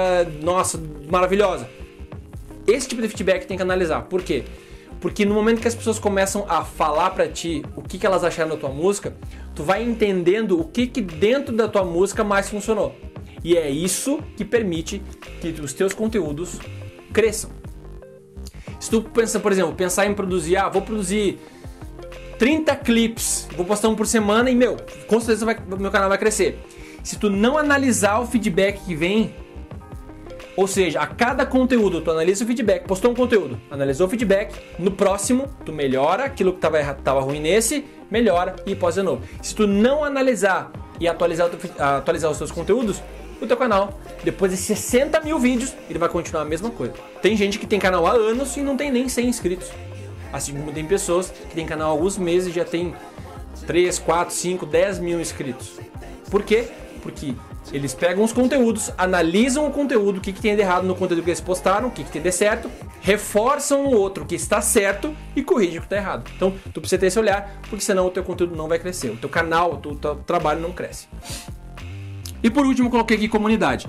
nossa, maravilhosa. Esse tipo de feedback tem que analisar. Por quê? Porque no momento que as pessoas começam a falar pra ti o que elas acharam da tua música, tu vai entendendo o que dentro da tua música mais funcionou. E é isso que permite que os teus conteúdos cresçam. Se tu pensa, por exemplo, pensar em produzir, vou produzir 30 clipes, vou postar um por semana e, com certeza meu canal vai crescer. Se tu não analisar o feedback que vem, ou seja, a cada conteúdo tu analisa o feedback, postou um conteúdo, analisou o feedback, no próximo tu melhora aquilo que tava ruim nesse, melhora e posta de novo. Se tu não analisar e atualizar os seus conteúdos, o teu canal, depois de 60 mil vídeos, ele vai continuar a mesma coisa. Tem gente que tem canal há anos e não tem nem 100 inscritos. Assim como tem pessoas que tem canal há alguns meses e já tem 3, 4, 5, 10 mil inscritos. Por quê? Porque eles pegam os conteúdos, analisam o conteúdo, o que tem de errado no conteúdo que eles postaram, o que tem de certo, reforçam o outro que está certo e corrigem o que está errado. Então, tu precisa ter esse olhar, porque senão o teu conteúdo não vai crescer, o teu canal, o teu trabalho não cresce. E por último, eu coloquei aqui comunidade.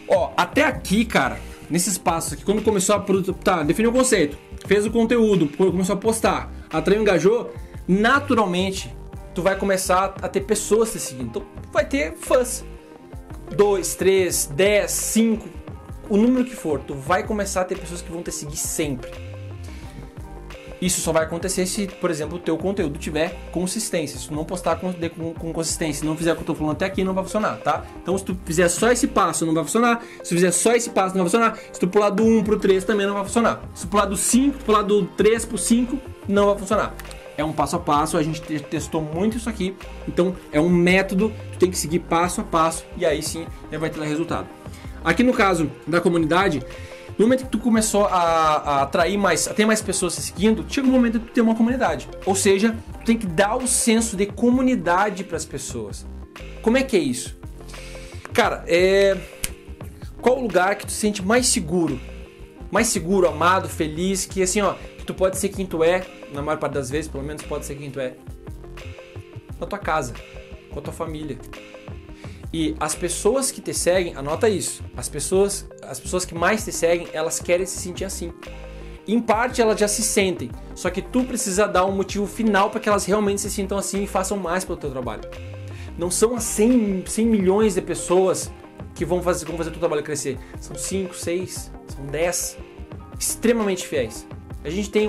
Ó, até aqui, cara, nesses passos aqui, quando começou a definiu o conceito, fez o conteúdo, começou a postar, atraiu, engajou, naturalmente, tu vai começar a ter pessoas te seguindo. Então, vai ter fãs. 2, 3, 10, 5, o número que for, tu vai começar a ter pessoas que vão te seguir sempre. Isso só vai acontecer se, por exemplo, o teu conteúdo tiver consistência. Se tu não postar com consistência, se não fizer o que eu tô falando até aqui, não vai funcionar, tá? Então, se tu fizer só esse passo, não vai funcionar. Se tu fizer só esse passo, não vai funcionar. Se tu pular do 1 pro 3, também não vai funcionar. Se tu pular do 5, pular do 3 pro 5, não vai funcionar. é um passo a passo, a gente testou muito isso aqui, então é um método, tu tem que seguir passo a passo e aí sim vai ter resultado. Aqui no caso da comunidade, no momento que tu começou a atrair a ter mais pessoas se seguindo, chega um momento de tu ter uma comunidade. Ou seja, tu tem que dar o senso de comunidade para as pessoas. Como é que é isso? Cara, qual o lugar que tu se sente mais seguro? Mais seguro, amado, feliz, que assim, ó, que tu pode ser quem tu é, na maior parte das vezes, pelo menos pode ser quem tu é. Na tua casa, com a tua família. E as pessoas que te seguem, anota isso, as pessoas que mais te seguem, elas querem se sentir assim. Em parte elas já se sentem, só que tu precisa dar um motivo final para que elas realmente se sintam assim e façam mais pelo teu trabalho. Não são as 100 milhões de pessoas que vão fazer o teu trabalho crescer. São 5, 6, são 10 extremamente fiéis. A gente tem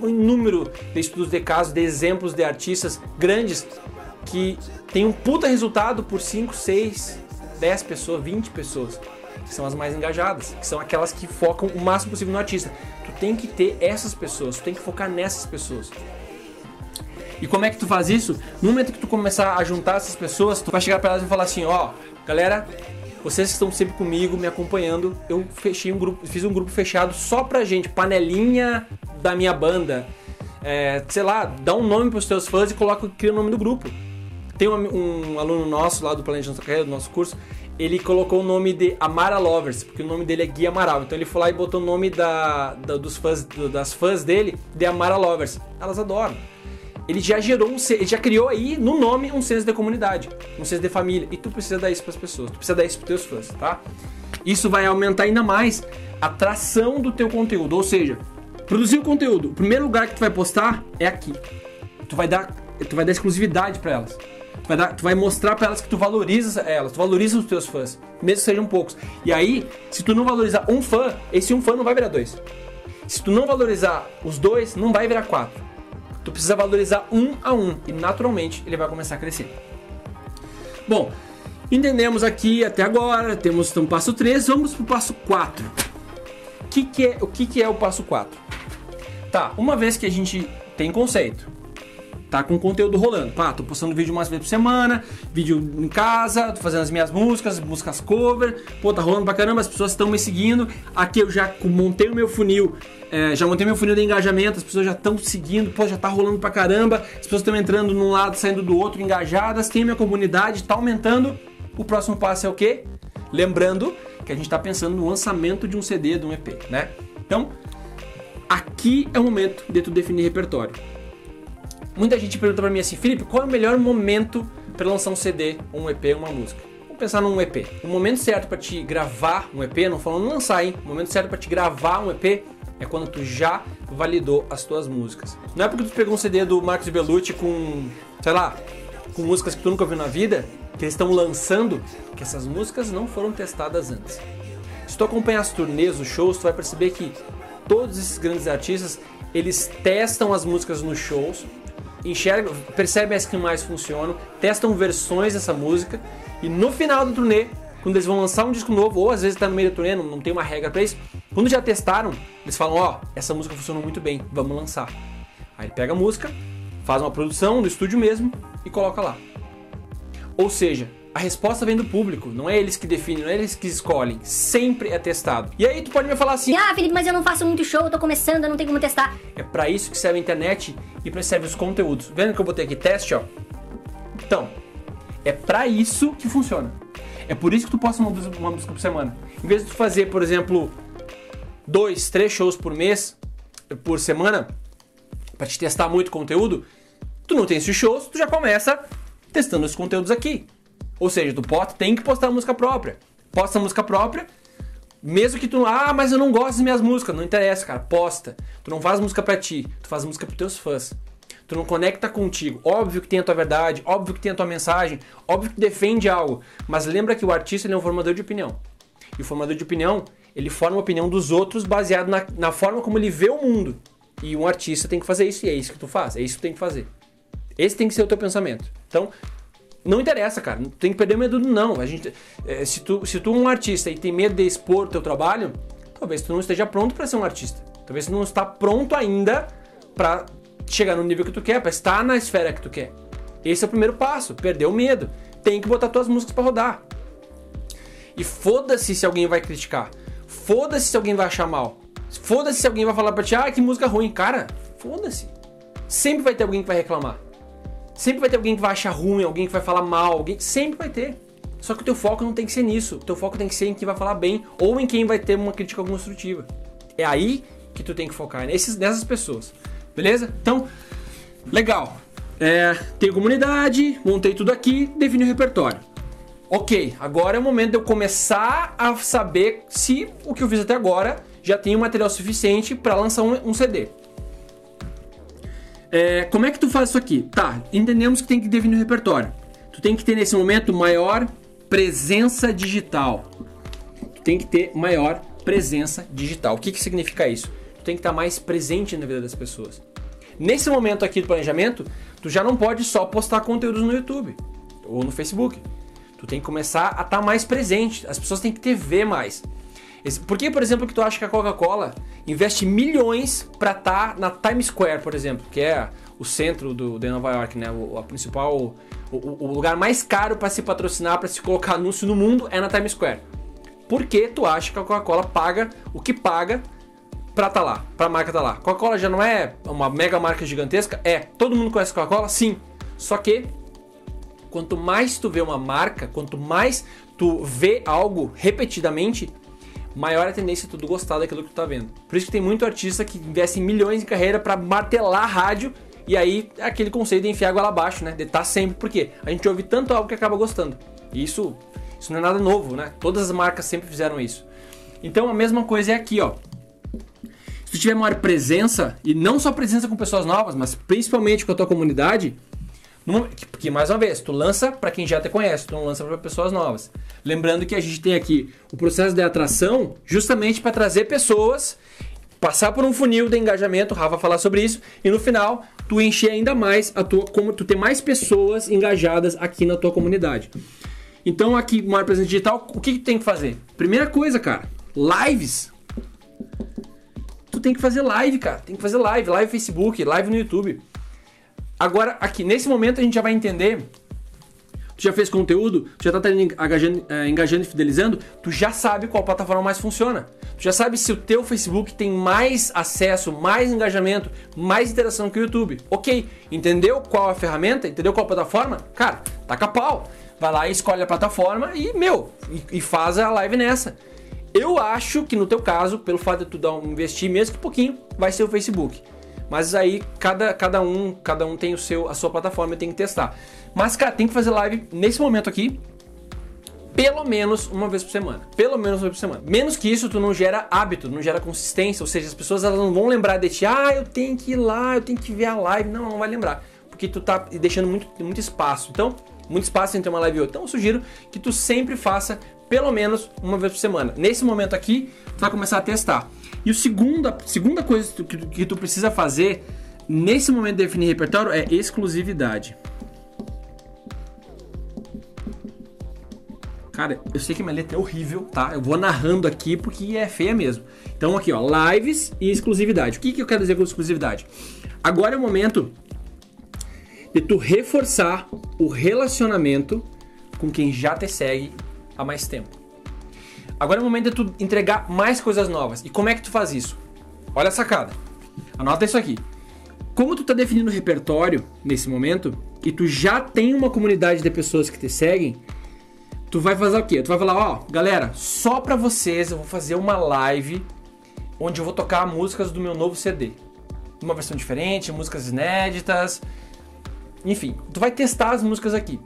um número de estudos de casos, de exemplos de artistas grandes que tem um puta resultado por 5, 6, 10 pessoas, 20 pessoas, que são as mais engajadas, que são aquelas que focam o máximo possível no artista. Tu tem que ter essas pessoas, tu tem que focar nessas pessoas. E como é que tu faz isso? No momento que tu começar a juntar essas pessoas, tu vai chegar pra elas e falar assim, ó, galera, vocês que estão sempre comigo, me acompanhando, eu fiz um grupo fechado só pra gente, panelinha da minha banda, sei lá, dá um nome pros teus fãs e cria o nome do grupo. Tem um aluno nosso lá do Planejando Sua Carreira, do nosso curso, ele colocou o nome de Amara Lovers, porque o nome dele é Gui Amaral. Então ele foi lá e botou o nome das fãs dele de Amara Lovers. Elas adoram. Ele já ele já criou aí no nome um senso de comunidade, um senso de família. E tu precisa dar isso para as pessoas, tu precisa dar isso para os teus fãs, tá? Isso vai aumentar ainda mais a tração do teu conteúdo, ou seja, produzir o conteúdo. O primeiro lugar que tu vai postar é aqui. Tu vai dar exclusividade para elas. Tu vai mostrar para elas que tu valoriza elas, tu valoriza os teus fãs, mesmo que sejam poucos. E aí, se tu não valorizar um fã, esse um fã não vai virar 2. Se tu não valorizar os 2, não vai virar 4. Tu precisa valorizar 1 a 1 e naturalmente ele vai começar a crescer. Bom, entendemos aqui até agora, temos então o passo 3, vamos pro passo 4. O que é o passo 4? Tá, uma vez que a gente tem conceito, tá com conteúdo rolando. Pá, tô postando vídeo umas vezes por semana, vídeo em casa, tô fazendo as minhas músicas cover, pô, tá rolando pra caramba, as pessoas estão me seguindo. Aqui eu já montei o meu funil, de engajamento, as pessoas já estão seguindo, pô, já tá rolando pra caramba, as pessoas estão entrando num lado, saindo do outro, engajadas, tem a minha comunidade, tá aumentando. O próximo passo é o quê? Lembrando que a gente tá pensando no lançamento de um CD, de um EP, né? Então, aqui é o momento de tu definir repertório. Muita gente pergunta pra mim assim, Felipe, qual é o melhor momento para lançar um CD, um EP, uma música? Vamos pensar num EP. O momento certo para te gravar um EP, não falando lançar, hein? O momento certo para te gravar um EP é quando tu já validou as tuas músicas. Não é porque tu pegou um CD do Marcos Bellucci com, sei lá, com músicas que tu nunca ouviu na vida, que eles estão lançando, que essas músicas não foram testadas antes. Se tu acompanhar as turnês, os shows, tu vai perceber que todos esses grandes artistas, eles testam as músicas nos shows, enxergam, percebem as que mais funcionam, testam versões dessa música e no final do turnê, quando eles vão lançar um disco novo, ou às vezes tá no meio do turnê, não tem uma regra pra isso, quando já testaram, eles falam, ó, essa música funcionou muito bem, vamos lançar. Aí ele pega a música, faz uma produção no estúdio mesmo e coloca lá. Ou seja, a resposta vem do público, não é eles que definem, não é eles que escolhem, sempre é testado. E aí tu pode me falar assim, ah, Felipe, mas eu não faço muito show, eu tô começando, eu não tenho como testar. É pra isso que serve a internet e pra isso serve os conteúdos. Vendo que eu botei aqui teste, ó? Então, é pra isso que funciona. É por isso que tu posta uma música por semana. Em vez de tu fazer, por exemplo, 2, 3 shows por mês, por semana, pra te testar muito conteúdo, tu não tem esses shows, tu já começa testando os conteúdos aqui. Ou seja, tu tem que postar música própria. Posta música própria, mesmo que tu... Ah, mas eu não gosto das minhas músicas. Não interessa, cara. Posta. Tu não faz música pra ti. Tu faz música pros teus fãs. Tu não conecta contigo. Óbvio que tem a tua verdade. Óbvio que tem a tua mensagem. Óbvio que defende algo. Mas lembra que o artista ele é um formador de opinião. E o formador de opinião, ele forma a opinião dos outros baseado na forma como ele vê o mundo. E um artista tem que fazer isso. E é isso que tu faz. É isso que tu tem que fazer. Esse tem que ser o teu pensamento. Então... Não interessa, cara. Não tem que perder medo do não. Se tu é um artista e tem medo de expor o teu trabalho, talvez tu não esteja pronto para ser um artista. Talvez tu não está pronto ainda para chegar no nível que tu quer, pra estar na esfera que tu quer. Esse é o primeiro passo, perder o medo. Tem que botar tuas músicas pra rodar. E foda-se se alguém vai criticar. Foda-se se alguém vai achar mal. Foda-se se alguém vai falar pra ti, que música ruim. Cara, foda-se. Sempre vai ter alguém que vai reclamar. Sempre vai ter alguém que vai achar ruim, alguém que vai falar mal, sempre vai ter. Só que o teu foco não tem que ser nisso. O teu foco tem que ser em quem vai falar bem ou em quem vai ter uma crítica construtiva. É aí que tu tem que focar, nessas pessoas. Beleza? Então, legal. Tenho comunidade, montei tudo aqui, defini o repertório. Ok, agora é o momento de eu começar a saber se o que eu fiz até agora já tem o material suficiente para lançar um CD. Como é que tu faz isso aqui? Tá, entendemos que tem que definir o repertório. Tu tem que ter nesse momento maior presença digital. Tu tem que ter maior presença digital. O que significa isso? Tu tem que estar mais presente na vida das pessoas. Nesse momento aqui do planejamento, tu já não pode só postar conteúdos no YouTube ou no Facebook. Tu tem que começar a estar mais presente. As pessoas têm que te ver mais. Por que, por exemplo, que tu acha que a Coca-Cola investe milhões para estar na Times Square, por exemplo, que é o centro de Nova York, né? O lugar mais caro para se patrocinar, para se colocar anúncio no mundo é na Times Square. Por que tu acha que a Coca-Cola paga o que paga pra estar lá, pra marca estar lá? Coca-Cola já não é uma mega marca gigantesca? Todo mundo conhece Coca-Cola? Sim. Só que quanto mais tu vê uma marca, quanto mais tu vê algo repetidamente, maior a tendência de tu gostar daquilo que tu tá vendo. Por isso que tem muito artista que investe milhões em carreira pra martelar a rádio, e aí é aquele conceito de enfiar água lá abaixo, né? De estar sempre, porque a gente ouve tanto algo que acaba gostando. E isso não é nada novo, né? Todas as marcas sempre fizeram isso. Então a mesma coisa é aqui, ó. Se tu tiver maior presença, e não só presença com pessoas novas, mas principalmente com a tua comunidade, porque mais uma vez, tu lança para quem já te conhece, tu não lança para pessoas novas. Lembrando que a gente tem aqui o processo de atração justamente para trazer pessoas, passar por um funil de engajamento, o Rafa vai falar sobre isso, e no final tu encher ainda mais como tu ter mais pessoas engajadas aqui na tua comunidade. Então aqui, maior presença digital, o que tu tem que fazer? Primeira coisa, cara, lives. Tu tem que fazer live, cara, tem que fazer live no Facebook, live no YouTube. Agora, aqui, nesse momento a gente já vai entender, tu já fez conteúdo, tu já tá engajando e fidelizando, tu já sabe qual plataforma mais funciona. Tu já sabe se o teu Facebook tem mais acesso, mais engajamento, mais interação que o YouTube. Ok, entendeu qual a ferramenta, entendeu qual a plataforma? Cara, taca pau. Vai lá e escolhe a plataforma e faz a live nessa. Eu acho que no teu caso, pelo fato de tu investir mesmo que pouquinho, vai ser o Facebook. Mas aí cada um tem a sua plataforma e tem que testar. Mas, cara, tem que fazer live nesse momento aqui, pelo menos uma vez por semana. Pelo menos uma vez por semana. Menos que isso, tu não gera hábito, não gera consistência. Ou seja, as pessoas elas não vão lembrar de ti. Eu tenho que ir lá, eu tenho que ver a live. Não vai lembrar. Porque tu tá deixando muito espaço. Então, muito espaço entre uma live e outra. Então, eu sugiro que tu sempre faça pelo menos uma vez por semana. Nesse momento aqui, tu vai começar a testar. E a segunda coisa que tu precisa fazer nesse momento de definir repertório é exclusividade. Cara, eu sei que minha letra é horrível, tá? Eu vou narrando aqui porque é feia mesmo. Então aqui, ó, lives e exclusividade. O que eu quero dizer com exclusividade? Agora é o momento de tu reforçar o relacionamento com quem já te segue há mais tempo. Agora é o momento de tu entregar mais coisas novas. E como é que tu faz isso? Olha a sacada. Anota isso aqui. Como tu tá definindo o repertório nesse momento e tu já tem uma comunidade de pessoas que te seguem, tu vai fazer o quê? Tu vai falar, galera, só pra vocês eu vou fazer uma live onde eu vou tocar músicas do meu novo CD. Uma versão diferente, músicas inéditas. Enfim, tu vai testar as músicas aqui.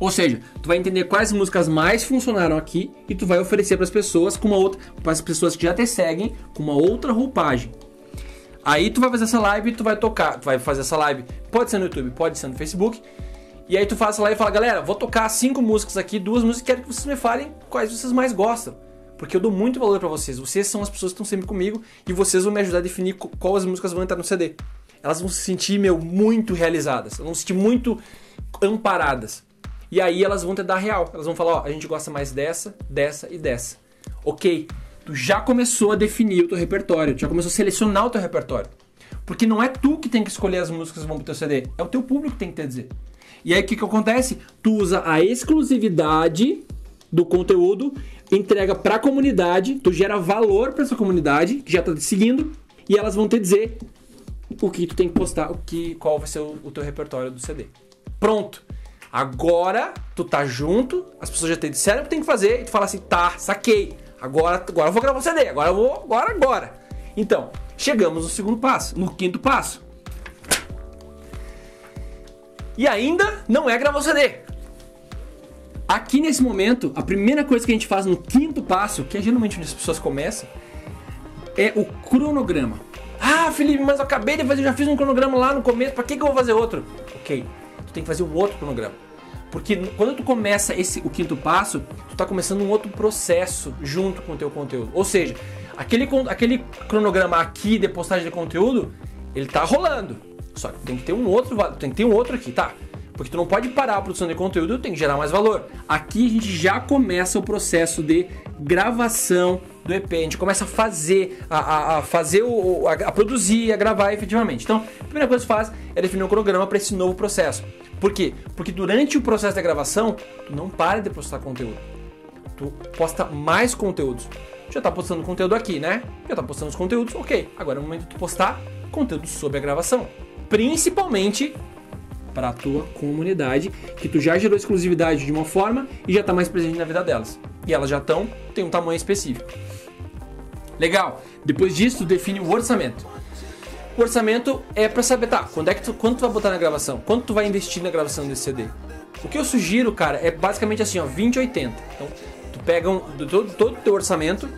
Ou seja, tu vai entender quais músicas mais funcionaram aqui e tu vai oferecer para as pessoas para as pessoas que já te seguem com uma outra roupagem. Aí tu vai fazer essa live e tu vai tocar, tu vai fazer essa live, pode ser no YouTube, pode ser no Facebook. E aí tu faz essa live e fala, galera, vou tocar 5 músicas aqui, 2 músicas, quero que vocês me falem quais vocês mais gostam. Porque eu dou muito valor para vocês. Vocês são as pessoas que estão sempre comigo e vocês vão me ajudar a definir quais músicas vão entrar no CD. Elas vão se sentir, muito realizadas, elas vão se sentir muito amparadas. E aí elas vão te dar real. Elas vão falar, a gente gosta mais dessa, dessa e dessa. Ok, tu já começou a definir o teu repertório, tu já começou a selecionar o teu repertório. Porque não é tu que tem que escolher as músicas que vão pro teu CD, é o teu público que tem que te dizer. E aí o que acontece? Tu usa a exclusividade do conteúdo, entrega pra comunidade, tu gera valor pra essa comunidade que já tá te seguindo e elas vão te dizer o que tu tem que postar, qual vai ser o teu repertório do CD. Pronto. Agora tu tá junto, as pessoas já te disseram o que tem que fazer e tu fala assim, tá, saquei. Agora eu vou gravar o CD, agora. Então, chegamos no segundo passo, no quinto passo. E ainda não é gravar o CD. Aqui nesse momento, a primeira coisa que a gente faz no quinto passo, que é geralmente onde as pessoas começam, é o cronograma. Ah, Felipe, mas eu acabei de fazer, eu já fiz um cronograma lá no começo, pra que eu vou fazer outro? Ok, tu tem que fazer um outro cronograma. Porque quando tu começa o quinto passo, tu tá começando um outro processo junto com o teu conteúdo. Ou seja, aquele cronograma aqui de postagem de conteúdo, ele tá rolando. Só que tem que ter um outro aqui, tá? Porque tu não pode parar a produção de conteúdo, tem que gerar mais valor. Aqui a gente já começa o processo de gravação do EP. A gente começa a fazer, a produzir, a gravar efetivamente. Então, a primeira coisa que faz é definir um cronograma para esse novo processo. Por quê? Porque durante o processo da gravação, tu não para de postar conteúdo. Tu posta mais conteúdos. Já tá postando conteúdo aqui, né? Já tá postando os conteúdos, ok. Agora é o momento de tu postar conteúdo sobre a gravação. Principalmente para a tua comunidade, que tu já gerou exclusividade de uma forma e já está mais presente na vida delas. E elas já tem um tamanho específico. Legal. Depois disso, tu define o orçamento. O orçamento é para saber, tá, quanto tu vai botar na gravação? Quanto tu vai investir na gravação desse CD? O que eu sugiro, cara, é basicamente assim, ó, 20-80. Então, tu pega todo o teu orçamento,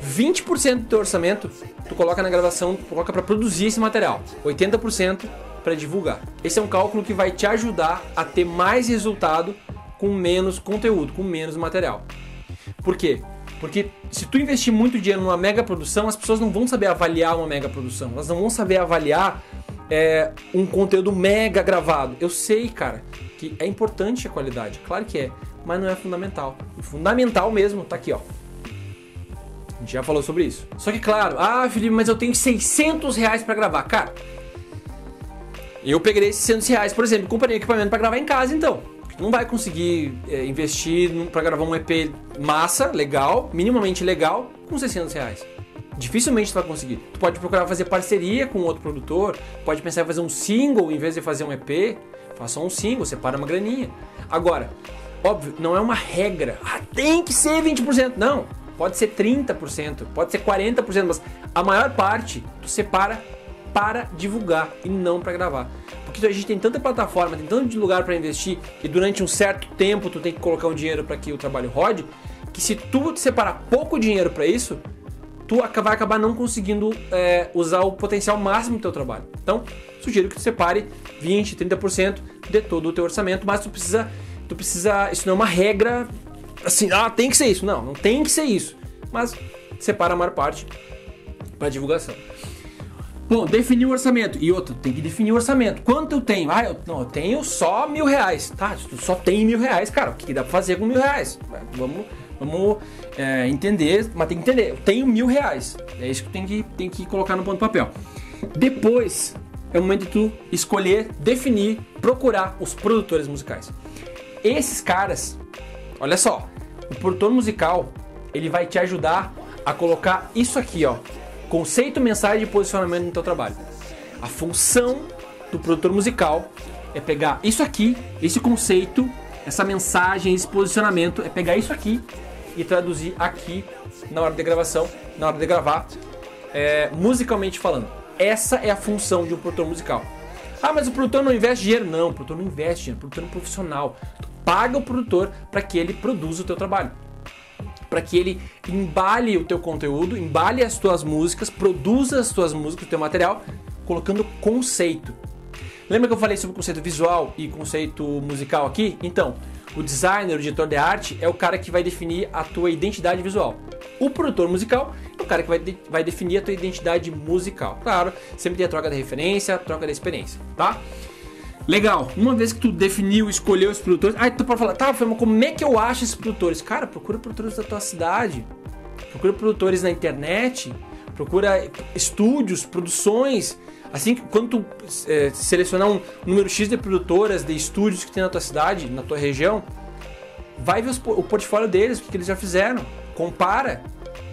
20% do teu orçamento, tu coloca na gravação, coloca para produzir esse material. 80% para divulgar. Esse é um cálculo que vai te ajudar a ter mais resultado com menos conteúdo, com menos material. Por quê? Porque se tu investir muito dinheiro numa mega produção, as pessoas não vão saber avaliar uma mega produção. Elas não vão saber avaliar um conteúdo mega gravado. Eu sei, cara, que é importante a qualidade. Claro que é, mas não é fundamental. O fundamental mesmo tá aqui, ó. A gente já falou sobre isso. Só que claro, Felipe, mas eu tenho R$600 para gravar. Cara, eu peguei esses R$600, por exemplo, comprei equipamento para gravar em casa, então. Tu não vai conseguir investir para gravar um EP massa, legal, minimamente legal, com R$600. Dificilmente tu vai conseguir. Tu pode procurar fazer parceria com outro produtor, pode pensar em fazer um single em vez de fazer um EP. Faça um single, separa uma graninha. Agora, óbvio, não é uma regra. Tem que ser 20%. Não, pode ser 30%, pode ser 40%, mas a maior parte tu separa para divulgar e não para gravar. Porque a gente tem tanta plataforma, tem tanto lugar para investir e durante um certo tempo tu tem que colocar um dinheiro para que o trabalho rode, que se tu separar pouco dinheiro para isso, tu vai acabar não conseguindo usar o potencial máximo do teu trabalho. Então, sugiro que tu separe 20%, 30% de todo o teu orçamento, mas tu precisa, isso não é uma regra assim, tem que ser isso. Não tem que ser isso. Mas separa a maior parte para divulgação. Bom, definir o orçamento. E outro, tem que definir o orçamento. Quanto eu tenho? Eu tenho só R$1.000. Tá, tu só tem R$1.000, cara. O que dá pra fazer com R$1.000? Vamos entender, mas tem que entender. Eu tenho R$1.000. É isso que tem que colocar no ponto do papel. Depois, é o momento de tu escolher, definir, procurar os produtores musicais. Esses caras, olha só, o produtor musical, ele vai te ajudar a colocar isso aqui, ó. Conceito, mensagem e posicionamento no teu trabalho. A função do produtor musical é pegar isso aqui, esse conceito, essa mensagem, esse posicionamento, é pegar isso aqui e traduzir aqui na hora de gravação, na hora de gravar, musicalmente falando. Essa é a função de um produtor musical. Mas o produtor não investe dinheiro? Não, o produtor não investe dinheiro, o produtor é um profissional. Tu paga o produtor para que ele produza o teu trabalho. Para que ele embale o teu conteúdo, embale as tuas músicas, produza as tuas músicas, o teu material, colocando conceito. Lembra que eu falei sobre conceito visual e conceito musical aqui? Então, o designer, o diretor de arte é o cara que vai definir a tua identidade visual. O produtor musical é o cara que vai definir a tua identidade musical. Claro, sempre tem a troca da referência, a troca da experiência, tá? Legal, uma vez que tu definiu, escolheu os produtores, aí tu pode falar, tá, mas como é que eu acho esses produtores? Cara, procura produtores da tua cidade, procura produtores na internet, procura estúdios, produções. Assim que quando tu selecionar um número X de produtoras, de estúdios que tem na tua cidade, na tua região, vai ver o portfólio deles, o que eles já fizeram, compara,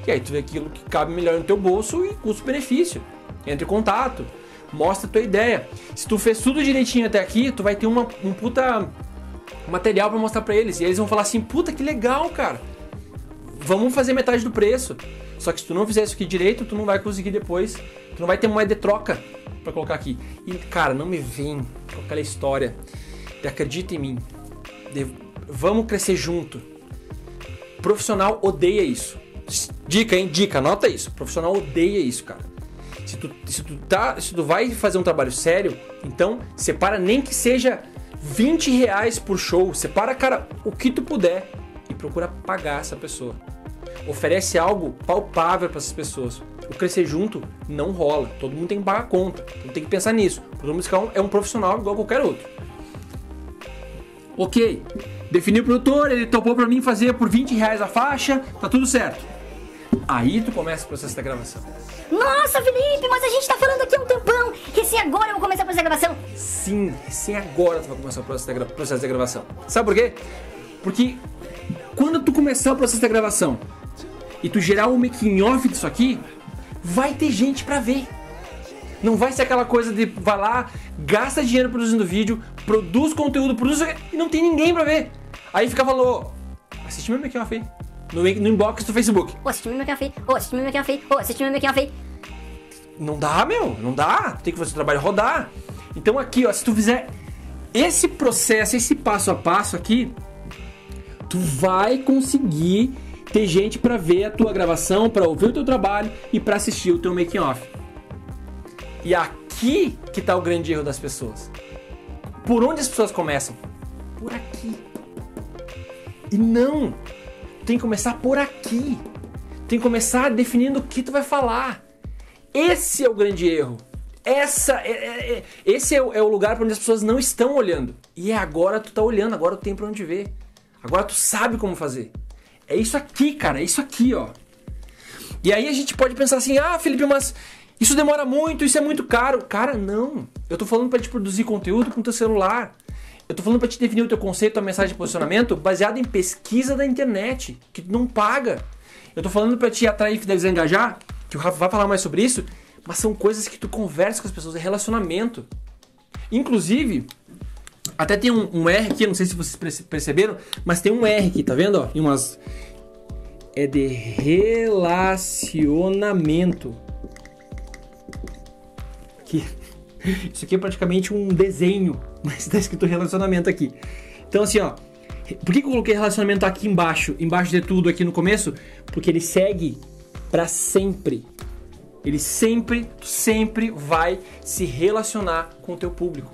e aí tu vê aquilo que cabe melhor no teu bolso e custo-benefício. Entre em contato, mostra a tua ideia. Se tu fez tudo direitinho até aqui, tu vai ter um puta material pra mostrar pra eles, e eles vão falar assim, puta que legal, cara, vamos fazer metade do preço. Só que se tu não fizer isso aqui direito, tu não vai conseguir depois, tu não vai ter moeda de troca pra colocar aqui. E, cara, não me vem com aquela história de acredita em mim, vamos crescer junto. Profissional odeia isso. Dica, hein? Dica, anota isso. Profissional odeia isso, cara. Se tu vai fazer um trabalho sério, então separa nem que seja R$20 por show. Separa, cara, o que tu puder e procura pagar essa pessoa. Oferece algo palpável para essas pessoas. O crescer junto não rola. Todo mundo tem que pagar a conta. Então tem que pensar nisso. O produtor musical é um profissional igual a qualquer outro. Ok. Defini o produtor, ele topou pra mim fazer por R$20 a faixa, tá tudo certo. Aí tu começa o processo da gravação. Nossa, Felipe, mas a gente tá falando aqui há um tempão. Recém agora eu vou começar a fazer a gravação. Sim, recém agora tu vai começar o processo da gravação. Sabe por quê? Porque quando tu começar o processo da gravação e tu gerar um making off disso aqui, vai ter gente pra ver. Não vai ser aquela coisa de vai lá, gasta dinheiro produzindo vídeo, produz conteúdo, e não tem ninguém pra ver. Aí fica falando, assiste meu making off aí. No inbox do Facebook. Assiste meu making off aí. Assiste meu making off aí. Assiste meu making off aí. Não dá, meu. Não dá. Tem que fazer o trabalho rodar. Então aqui, ó, se tu fizer esse processo, esse passo a passo aqui, tu vai conseguir ter gente pra ver a tua gravação, pra ouvir o teu trabalho e pra assistir o teu making off. E aqui que tá o grande erro das pessoas. Por onde as pessoas começam? Por aqui. E não. Tem que começar por aqui. Tem que começar definindo o que tu vai falar. Esse é o grande erro. Esse é o lugar para onde as pessoas não estão olhando. E agora tu tá olhando, agora tu tem pra onde ver. Agora tu sabe como fazer. É isso aqui, cara. É isso aqui, ó. E aí a gente pode pensar assim, Felipe, mas isso demora muito, isso é muito caro. Cara, não. Eu tô falando pra te produzir conteúdo com o teu celular. Eu tô falando pra te definir o teu conceito, a mensagem de posicionamento baseado em pesquisa da internet, que tu não paga. Eu tô falando pra te atrair, fidelizar e engajar, que o Rafa vai falar mais sobre isso, mas são coisas que tu conversa com as pessoas, é relacionamento. Inclusive, até tem um R aqui, não sei se vocês perceberam, mas tem um R aqui, tá vendo? Ó, em umas... É de relacionamento. Aqui. Isso aqui é praticamente um desenho, mas tá escrito relacionamento aqui. Então assim, ó, por que eu coloquei relacionamento aqui embaixo de tudo aqui no começo? Porque ele segue pra sempre. Ele sempre vai se relacionar com o teu público.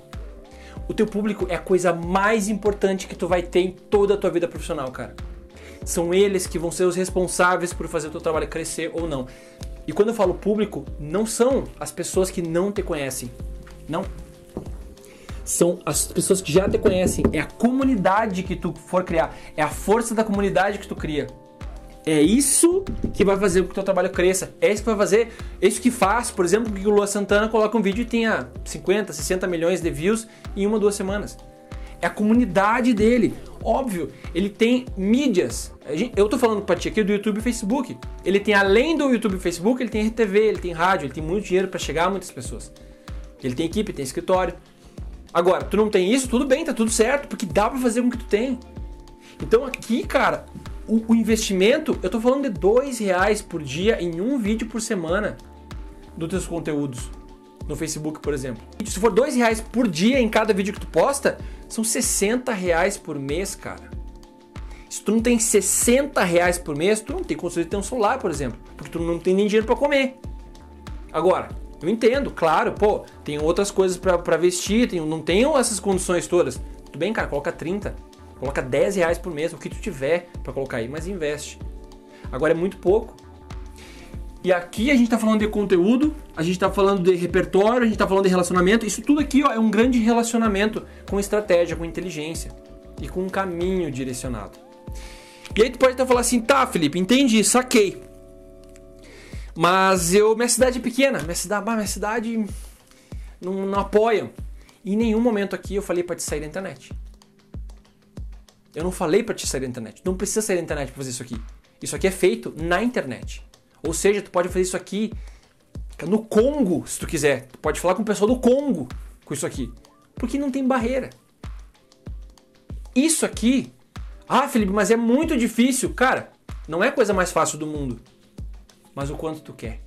O teu público é a coisa mais importante que tu vai ter em toda a tua vida profissional, cara. São eles que vão ser os responsáveis por fazer o teu trabalho crescer ou não. E quando eu falo público, não são as pessoas que não te conhecem. Não. São as pessoas que já te conhecem. É a comunidade que tu for criar. É a força da comunidade que tu cria. É isso que vai fazer com que o teu trabalho cresça. É isso que vai fazer. É isso que faz, por exemplo, que o Luan Santana coloca um vídeo e tenha 50, 60 milhões de views em 1 ou 2 semanas. É a comunidade dele. Óbvio, ele tem mídias. Eu tô falando pra ti aqui do YouTube e Facebook. Ele tem, além do YouTube e Facebook, ele tem RTV, ele tem rádio, ele tem muito dinheiro pra chegar a muitas pessoas. Ele tem equipe, tem escritório. Agora, tu não tem isso, tudo bem, tá tudo certo, porque dá pra fazer com que tu tem. Então aqui, cara, o investimento, eu tô falando de R$2 por dia em um vídeo por semana dos teus conteúdos. No Facebook, por exemplo. Se for R$2 por dia em cada vídeo que tu posta, são R$60 por mês, cara. Se tu não tem R$60 por mês, tu não tem condição de ter um celular, por exemplo. Porque tu não tem nem dinheiro pra comer. Agora, eu entendo, claro, pô, tem outras coisas pra vestir, não tenho essas condições todas. Tudo bem, cara, coloca 30, coloca R$10 por mês, o que tu tiver pra colocar aí, mas investe. Agora é muito pouco. E aqui a gente tá falando de conteúdo, a gente tá falando de repertório, a gente tá falando de relacionamento. Isso tudo aqui, ó, é um grande relacionamento com estratégia, com inteligência e com um caminho direcionado. E aí tu pode até falar assim, tá, Felipe, entendi, saquei. Mas minha cidade é pequena, minha cidade não apoiam. Em nenhum momento aqui eu falei para te sair da internet. Eu não falei para te sair da internet. Tu não precisa sair da internet para fazer isso aqui. Isso aqui é feito na internet. Ou seja, tu pode fazer isso aqui no Congo, se tu quiser. Tu pode falar com o pessoal do Congo com isso aqui. Porque não tem barreira. Isso aqui... Ah, Felipe, mas é muito difícil. Cara, não é a coisa mais fácil do mundo. Mas o quanto tu quer.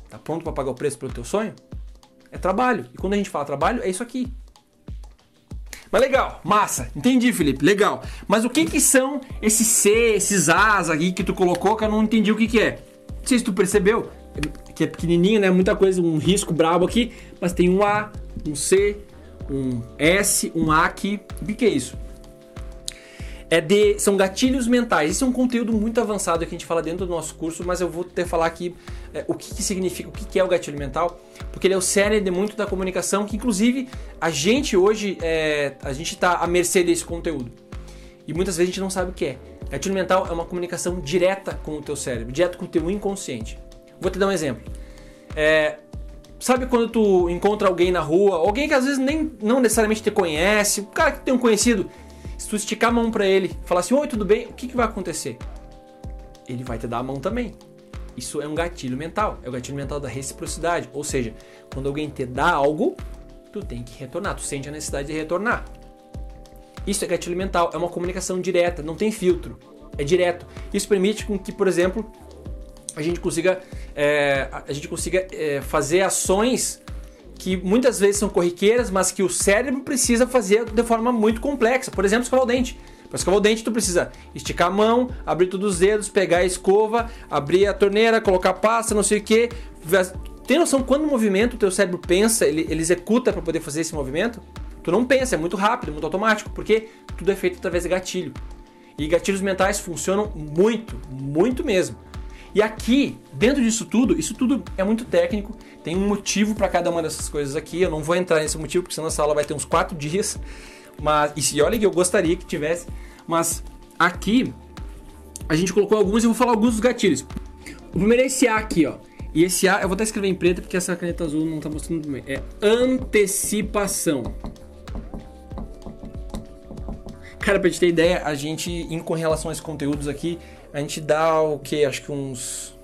Tá pronto para pagar o preço pelo teu sonho? É trabalho. E quando a gente fala trabalho, é isso aqui. Mas legal, massa. Entendi, Felipe, legal. Mas o que são esses C, esses As aqui que tu colocou que eu não entendi o que é? Não sei se tu percebeu, que é pequenininho, né? Muita coisa, um risco brabo aqui. Mas tem um A, um C, um S, um A aqui. O que é isso? São gatilhos mentais. Isso é um conteúdo muito avançado que a gente fala dentro do nosso curso, mas eu vou ter que falar aqui o que significa, o que é o gatilho mental, porque ele é o cerne de muito da comunicação, que inclusive a gente hoje, a gente está à mercê desse conteúdo. E muitas vezes a gente não sabe o que é. Gatilho mental é uma comunicação direta com o teu cérebro, direto com o teu inconsciente. Vou te dar um exemplo. Sabe quando tu encontra alguém na rua, alguém que às vezes não necessariamente te conhece, um cara que tem um conhecido, se tu esticar a mão pra ele, falar assim, oi, tudo bem? O que vai acontecer? Ele vai te dar a mão também. Isso é um gatilho mental. É o gatilho mental da reciprocidade. Ou seja, quando alguém te dá algo, tu tem que retornar. Tu sente a necessidade de retornar. Isso é gatilho mental. É uma comunicação direta. Não tem filtro. É direto. Isso permite com que, por exemplo, a gente consiga fazer ações que muitas vezes são corriqueiras, mas que o cérebro precisa fazer de forma muito complexa. Por exemplo, escovar o dente. Para escovar o dente, tu precisa esticar a mão, abrir todos os dedos, pegar a escova, abrir a torneira, colocar pasta, não sei o que. Tem noção quando o movimento o teu cérebro pensa, ele executa para poder fazer esse movimento? Tu não pensa, é muito rápido, muito automático, porque tudo é feito através de gatilho. E gatilhos mentais funcionam muito, muito mesmo. E aqui, dentro disso tudo, isso tudo é muito técnico, tem um motivo para cada uma dessas coisas aqui, eu não vou entrar nesse motivo, porque senão essa aula vai ter uns 4 dias, e olha que eu gostaria que tivesse, mas aqui a gente colocou alguns e eu vou falar alguns dos gatilhos. O primeiro é esse A aqui, ó, e esse A, eu vou até escrever em preto porque essa caneta azul não tá mostrando muito bem, é antecipação. Cara, pra gente ter ideia, a gente, com relação a esses conteúdos aqui, a gente dá o que? Acho que uns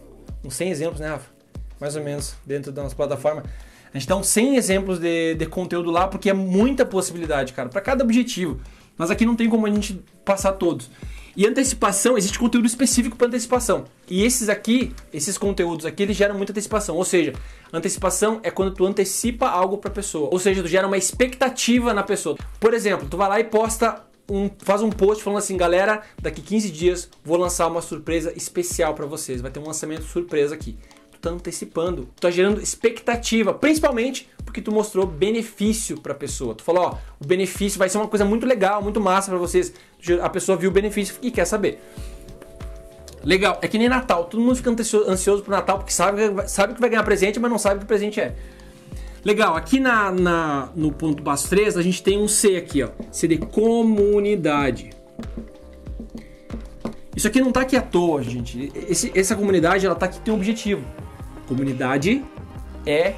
100 exemplos, né, Rafa? Mais ou menos, dentro da nossa plataforma. A gente dá uns 100 exemplos de conteúdo lá, porque é muita possibilidade, cara, para cada objetivo. Mas aqui não tem como a gente passar todos. E antecipação, existe conteúdo específico para antecipação. E esses conteúdos aqui, eles geram muita antecipação. Ou seja, antecipação é quando tu antecipa algo para a pessoa. Ou seja, tu gera uma expectativa na pessoa. Por exemplo, tu vai lá e faz um post falando assim, galera, daqui 15 dias vou lançar uma surpresa especial para vocês. Vai ter um lançamento surpresa aqui. Tu tá antecipando, tu tá gerando expectativa, principalmente porque tu mostrou benefício para a pessoa. Tu falou, ó, o benefício vai ser uma coisa muito legal, muito massa para vocês. A pessoa viu o benefício e quer saber. Legal, é que nem Natal. Todo mundo fica ansioso pro Natal porque sabe que vai ganhar presente, mas não sabe que presente é. Legal, aqui no ponto baixo 3 a gente tem um C aqui, ó. C de comunidade. Isso aqui não tá aqui à toa, gente. Essa comunidade, ela tá aqui, tem um objetivo. Comunidade é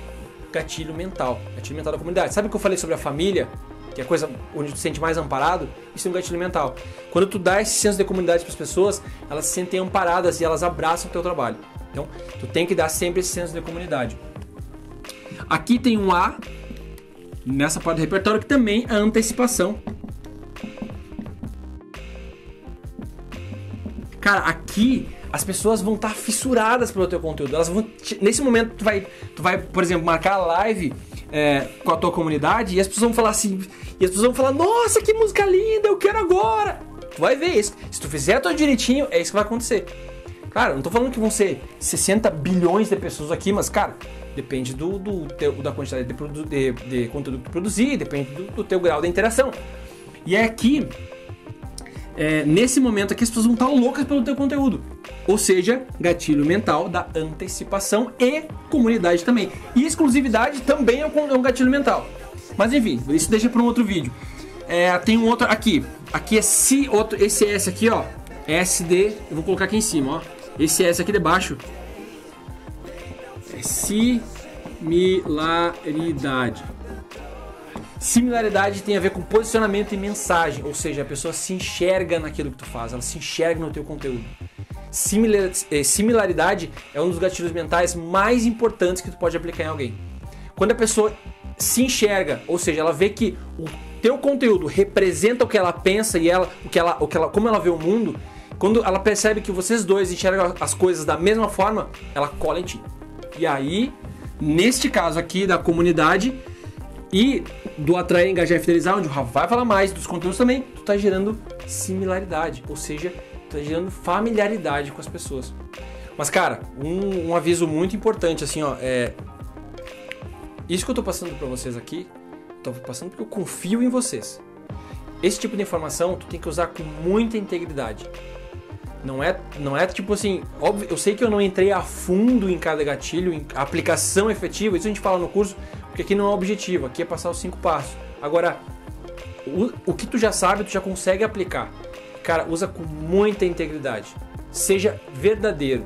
gatilho mental. Gatilho mental da comunidade. Sabe o que eu falei sobre a família? Que é a coisa onde tu se sente mais amparado? Isso é um gatilho mental. Quando tu dá esse senso de comunidade para as pessoas, elas se sentem amparadas e elas abraçam o teu trabalho. Então, tu tem que dar sempre esse senso de comunidade. Aqui tem um A, nessa parte do repertório, que também é a antecipação. Cara, aqui as pessoas vão estar fissuradas pelo teu conteúdo. Elas vão, nesse momento, tu vai, por exemplo, marcar a live com a tua comunidade e as pessoas vão falar assim, e as pessoas vão falar, nossa, que música linda, eu quero agora. Tu vai ver isso. Se tu fizer tudo direitinho, é isso que vai acontecer. Cara, não tô falando que vão ser 60 bilhões de pessoas aqui, mas, cara, depende da quantidade de conteúdo que tu produzir, depende do teu grau de interação. E é aqui, nesse momento aqui, as pessoas vão estar loucas pelo teu conteúdo. Ou seja, gatilho mental da antecipação e comunidade também. E exclusividade também é um gatilho mental. Mas enfim, isso deixa para um outro vídeo. Tem um outro aqui. Aqui é esse S aqui, ó. SD, eu vou colocar aqui em cima, ó. Esse S aqui debaixo é similaridade. Similaridade tem a ver com posicionamento e mensagem, ou seja, a pessoa se enxerga naquilo que tu faz, ela se enxerga no teu conteúdo. Similaridade é um dos gatilhos mentais mais importantes que tu pode aplicar em alguém. Quando a pessoa se enxerga, ou seja, ela vê que o teu conteúdo representa o que ela pensa e como ela vê o mundo, quando ela percebe que vocês dois enxergam as coisas da mesma forma, ela cola em ti. E aí, neste caso aqui da comunidade e do atrair, engajar e fidelizar, onde o Rafa vai falar mais dos conteúdos também, tu tá gerando similaridade, ou seja, tu tá gerando familiaridade com as pessoas. Mas cara, um aviso muito importante assim, ó, isso que eu tô passando pra vocês aqui, tô passando porque eu confio em vocês. Esse tipo de informação tu tem que usar com muita integridade. Não é tipo assim, óbvio, eu sei que eu não entrei a fundo em cada gatilho, em aplicação efetiva, isso a gente fala no curso, porque aqui não é o objetivo, aqui é passar os 5 passos. Agora, o que tu já sabe, tu já consegue aplicar. Cara, usa com muita integridade. Seja verdadeiro.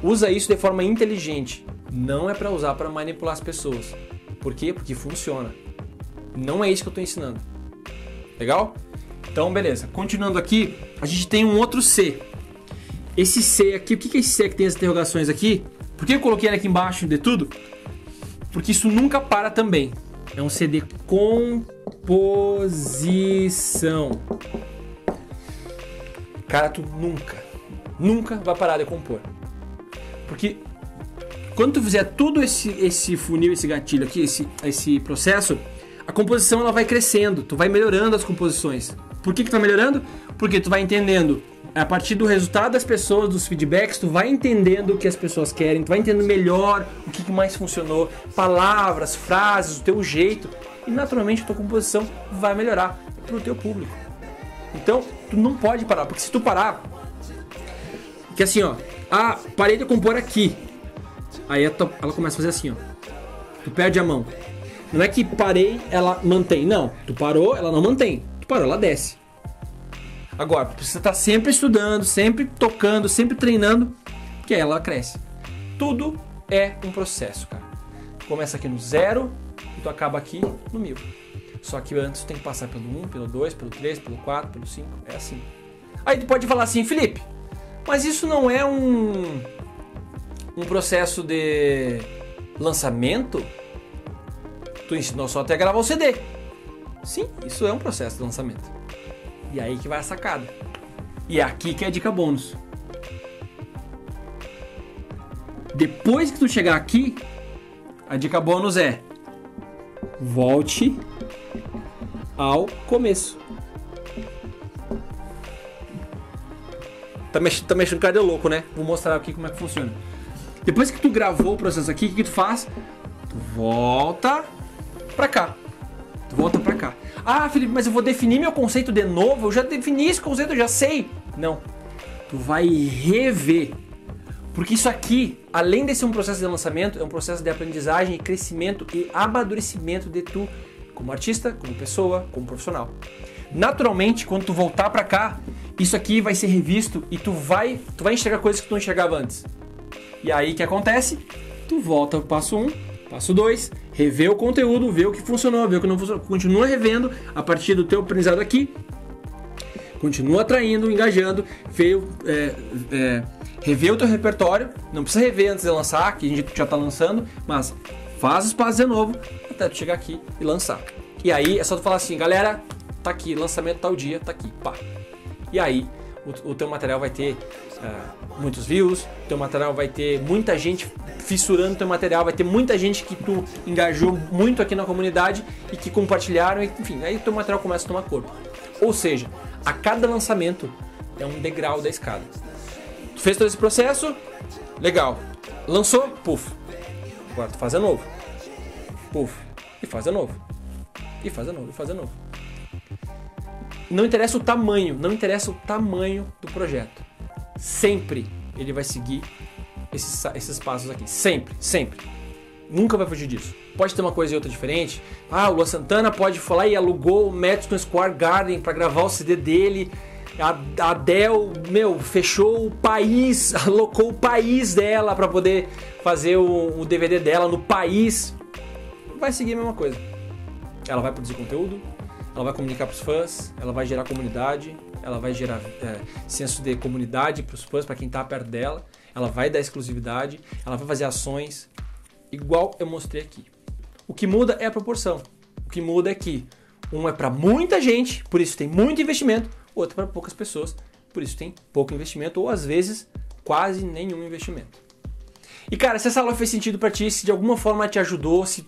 Usa isso de forma inteligente. Não é para usar para manipular as pessoas. Por quê? Porque funciona. Não é isso que eu tô ensinando. Legal? Então, beleza. Continuando aqui, a gente tem um outro C. Esse C aqui, o que é esse C que tem as interrogações aqui? Por que eu coloquei ele aqui embaixo de tudo? Porque isso nunca para também. É um C de composição. Cara, tu nunca vai parar de compor. Porque quando tu fizer todo esse funil, esse gatilho aqui, esse processo, a composição ela vai crescendo, tu vai melhorando as composições. Por que tu vai melhorando? Porque tu vai entendendo, a partir do resultado das pessoas, dos feedbacks, tu vai entendendo o que as pessoas querem, tu vai entendendo melhor o que mais funcionou, palavras, frases, o teu jeito, e naturalmente a tua composição vai melhorar pro teu público. Então, tu não pode parar, porque se tu parar, que assim, ó, parei de compor aqui, aí ela começa a fazer assim, ó, tu perde a mão. Não é que parei, ela mantém, não, tu parou, ela não mantém, tu parou, ela desce. Agora, tu precisa estar sempre estudando, sempre tocando, sempre treinando, que aí ela cresce. Tudo é um processo, cara. Começa aqui no 0 e tu acaba aqui no 1000. Só que antes tu tem que passar pelo 1, pelo 2, pelo 3, pelo 4, pelo 5, é assim. Aí tu pode falar assim, Felipe, mas isso não é um processo de lançamento? Tu ensinou só até gravar o CD. Sim, isso é um processo de lançamento. E aí que vai a sacada. E é aqui que é a dica bônus. Depois que tu chegar aqui, a dica bônus é: volte ao começo. Tá mexendo cara de louco, né? Vou mostrar aqui como é que funciona. Depois que tu gravou o processo aqui, o que tu faz? Tu volta pra cá. Tu volta pra cá. Ah, Felipe, mas eu vou definir meu conceito de novo? Eu já defini esse conceito, eu já sei. Não. Tu vai rever. Porque isso aqui, além de ser um processo de lançamento, é um processo de aprendizagem, crescimento e amadurecimento de tu como artista, como pessoa, como profissional. Naturalmente, quando tu voltar pra cá, isso aqui vai ser revisto e tu vai enxergar coisas que tu não enxergava antes. E aí o que acontece? Tu volta pro passo 1, passo 2, revê o conteúdo, vê o que funcionou, vê o que não funcionou, continua revendo a partir do teu aprendizado aqui, continua atraindo, engajando, rever o teu repertório, não precisa rever antes de lançar, que a gente já tá lançando, mas faz os passos de novo até tu chegar aqui e lançar. E aí é só tu falar assim, galera, tá aqui, lançamento tal dia, tá aqui, pá. E aí o teu material vai ter muitos views, o teu material vai ter muita gente fissurando o teu material, vai ter muita gente que tu engajou muito aqui na comunidade e que compartilharam, enfim, aí o teu material começa a tomar corpo. Ou seja, a cada lançamento é um degrau da escada. Tu fez todo esse processo, legal, lançou, puf, agora tu faz de novo, puf, e faz de novo, e faz de novo, e faz de novo. Não interessa o tamanho do projeto. Sempre ele vai seguir esses passos aqui. Sempre. Nunca vai fugir disso. Pode ter uma coisa e outra diferente. O Luan Santana pode falar e alugou o Madison Square Garden para gravar o CD dele. A Adele, fechou o país, alocou o país dela para poder fazer o DVD dela no país. Vai seguir a mesma coisa. ela vai produzir conteúdo, ela vai comunicar para os fãs, ela vai gerar comunidade, ela vai gerar senso de comunidade para os fãs, para quem está perto dela, ela vai dar exclusividade, ela vai fazer ações, igual eu mostrei aqui. O que muda é a proporção. O que muda é que um é para muita gente, por isso tem muito investimento, o outro para poucas pessoas, por isso tem pouco investimento, ou às vezes quase nenhum investimento. E cara, se essa aula fez sentido pra ti, se de alguma forma te ajudou, se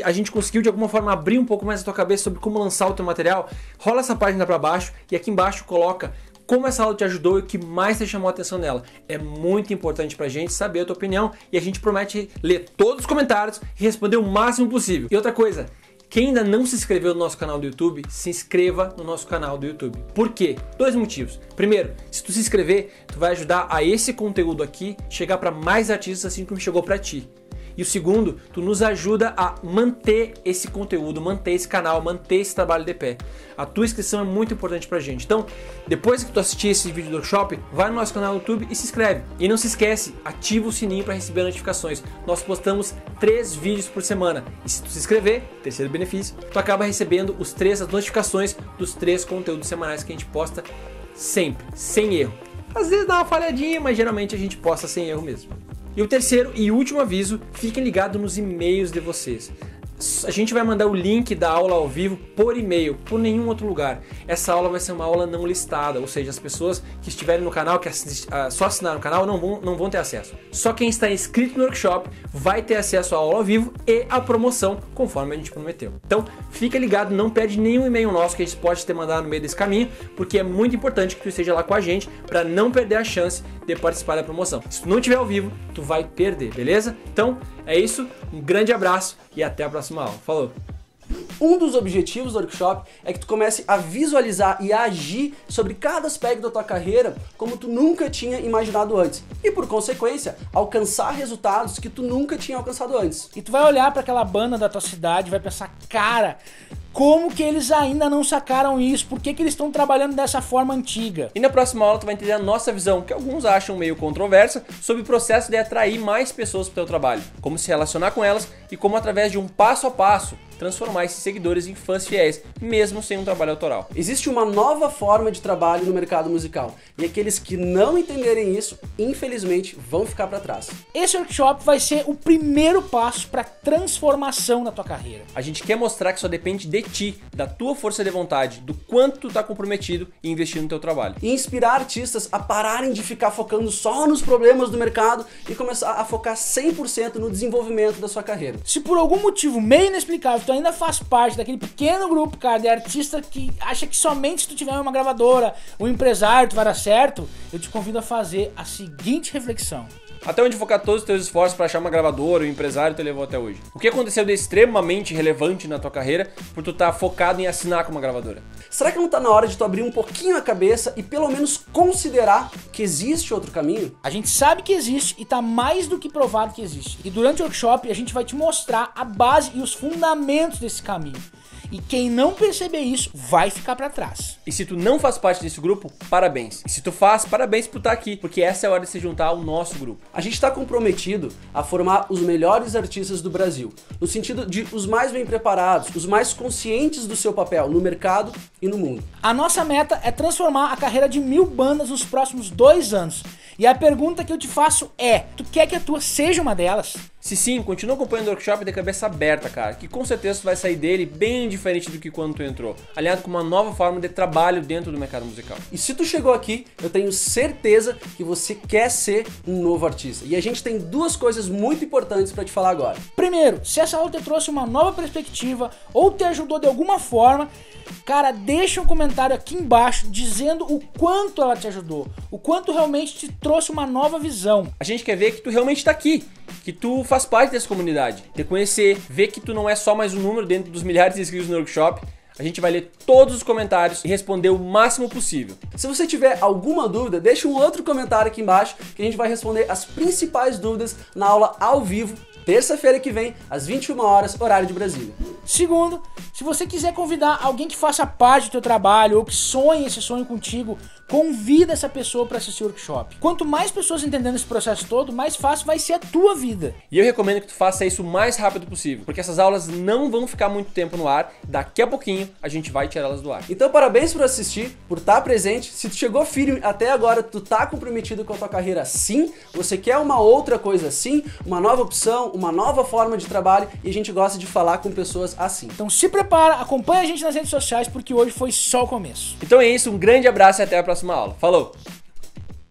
a gente conseguiu de alguma forma abrir um pouco mais a tua cabeça sobre como lançar o teu material, rola essa página pra baixo e aqui embaixo coloca como essa aula te ajudou e o que mais te chamou a atenção nela. É muito importante pra gente saber a tua opinião e a gente promete ler todos os comentários e responder o máximo possível. E outra coisa, quem ainda não se inscreveu no nosso canal do YouTube, se inscreva no nosso canal do YouTube. Por quê? 2 motivos. Primeiro, se tu se inscrever, tu vai ajudar a esse conteúdo aqui chegar para mais artistas assim como chegou para ti. E o segundo, tu nos ajuda a manter esse conteúdo, manter esse canal, manter esse trabalho de pé. A tua inscrição é muito importante pra gente. Então, depois que tu assistir esse vídeo do workshop, vai no nosso canal do YouTube e se inscreve. E não se esquece, ativa o sininho para receber notificações. Nós postamos 3 vídeos por semana. E se tu se inscrever, terceiro benefício, tu acaba recebendo as notificações dos 3 conteúdos semanais que a gente posta sempre, sem erro. Às vezes dá uma falhadinha, mas geralmente a gente posta sem erro mesmo. E o terceiro e último aviso, fiquem ligados nos e-mails de vocês. A gente vai mandar o link da aula ao vivo por e-mail, por nenhum outro lugar. Essa aula vai ser uma aula não listada, ou seja, as pessoas que estiverem no canal, que só assinaram o canal, não vão ter acesso. Só quem está inscrito no workshop vai ter acesso à aula ao vivo e à promoção, conforme a gente prometeu. Então, fica ligado, não perde nenhum e-mail nosso que a gente pode te mandar no meio desse caminho, porque é muito importante que tu esteja lá com a gente para não perder a chance de participar da promoção. Se tu não estiver ao vivo, tu vai perder, beleza? Então, é isso, um grande abraço e até a próxima aula. Falou! Um dos objetivos do workshop é que tu comece a visualizar e a agir sobre cada aspecto da tua carreira como tu nunca tinha imaginado antes. E por consequência, alcançar resultados que tu nunca tinha alcançado antes. E tu vai olhar para aquela banda da tua cidade e vai pensar, cara, como que eles ainda não sacaram isso? Por que eles estão trabalhando dessa forma antiga? E na próxima aula tu vai entender a nossa visão, que alguns acham meio controversa, sobre o processo de atrair mais pessoas para o teu trabalho, como se relacionar com elas e como através de um passo a passo transformar esses seguidores em fãs fiéis, mesmo sem um trabalho autoral. Existe uma nova forma de trabalho no mercado musical, e aqueles que não entenderem isso, infelizmente, vão ficar para trás. Esse workshop vai ser o primeiro passo para transformação na tua carreira. A gente quer mostrar que só depende de ti, da tua força de vontade, do quanto tu tá comprometido e investir no teu trabalho. E inspirar artistas a pararem de ficar focando só nos problemas do mercado e começar a focar 100% no desenvolvimento da sua carreira. Se por algum motivo meio inexplicável tu ainda faz parte daquele pequeno grupo, cara, de artista que acha que somente se tu tiver uma gravadora, um empresário, tu vai dar certo, eu te convido a fazer a seguinte reflexão. Até onde focar todos os teus esforços para achar uma gravadora, um empresário te levou até hoje? O que aconteceu de extremamente relevante na tua carreira por tu estar focado em assinar com uma gravadora? Será que não tá na hora de tu abrir um pouquinho a cabeça e pelo menos considerar que existe outro caminho? A gente sabe que existe e tá mais do que provado que existe. E durante o workshop a gente vai te mostrar a base e os fundamentos desse caminho. E quem não perceber isso vai ficar pra trás. E se tu não faz parte desse grupo, parabéns. E se tu faz, parabéns por estar aqui, porque essa é a hora de se juntar ao nosso grupo. A gente está comprometido a formar os melhores artistas do Brasil, no sentido de os mais bem preparados, os mais conscientes do seu papel no mercado e no mundo. A nossa meta é transformar a carreira de 1000 bandas nos próximos 2 anos. E a pergunta que eu te faço é, tu quer que a tua seja uma delas? Se sim, continua acompanhando o workshop de cabeça aberta, cara, que com certeza tu vai sair dele bem diferente do que quando tu entrou, alinhado com uma nova forma de trabalho dentro do mercado musical. E se tu chegou aqui, eu tenho certeza que você quer ser um novo artista. E a gente tem 2 coisas muito importantes para te falar agora. Primeiro, se essa aula te trouxe uma nova perspectiva ou te ajudou de alguma forma, cara, deixa um comentário aqui embaixo dizendo o quanto ela te ajudou, o quanto realmente te trouxe uma nova visão. A gente quer ver que tu realmente tá aqui, que tu faz parte dessa comunidade, te conhecer, ver que tu não é só mais um número dentro dos milhares de inscritos no workshop. A gente vai ler todos os comentários e responder o máximo possível. Se você tiver alguma dúvida, deixa um outro comentário aqui embaixo que a gente vai responder as principais dúvidas na aula ao vivo, terça-feira que vem, às 21 horas, horário de Brasília. Segundo, se você quiser convidar alguém que faça parte do teu trabalho ou que sonhe esse sonho contigo, convida essa pessoa para assistir o workshop. Quanto mais pessoas entendendo esse processo todo, mais fácil vai ser a tua vida. E eu recomendo que tu faça isso o mais rápido possível, porque essas aulas não vão ficar muito tempo no ar, daqui a pouquinho a gente vai tirar elas do ar. Então parabéns por assistir, por estar presente. Se tu chegou firme até agora, tu tá comprometido com a tua carreira sim, você quer uma outra coisa sim, uma nova opção, uma nova forma de trabalho, e a gente gosta de falar com pessoas assim. Então se prepara, acompanha a gente nas redes sociais, porque hoje foi só o começo. Então é isso, um grande abraço e até a próxima aula. Falou!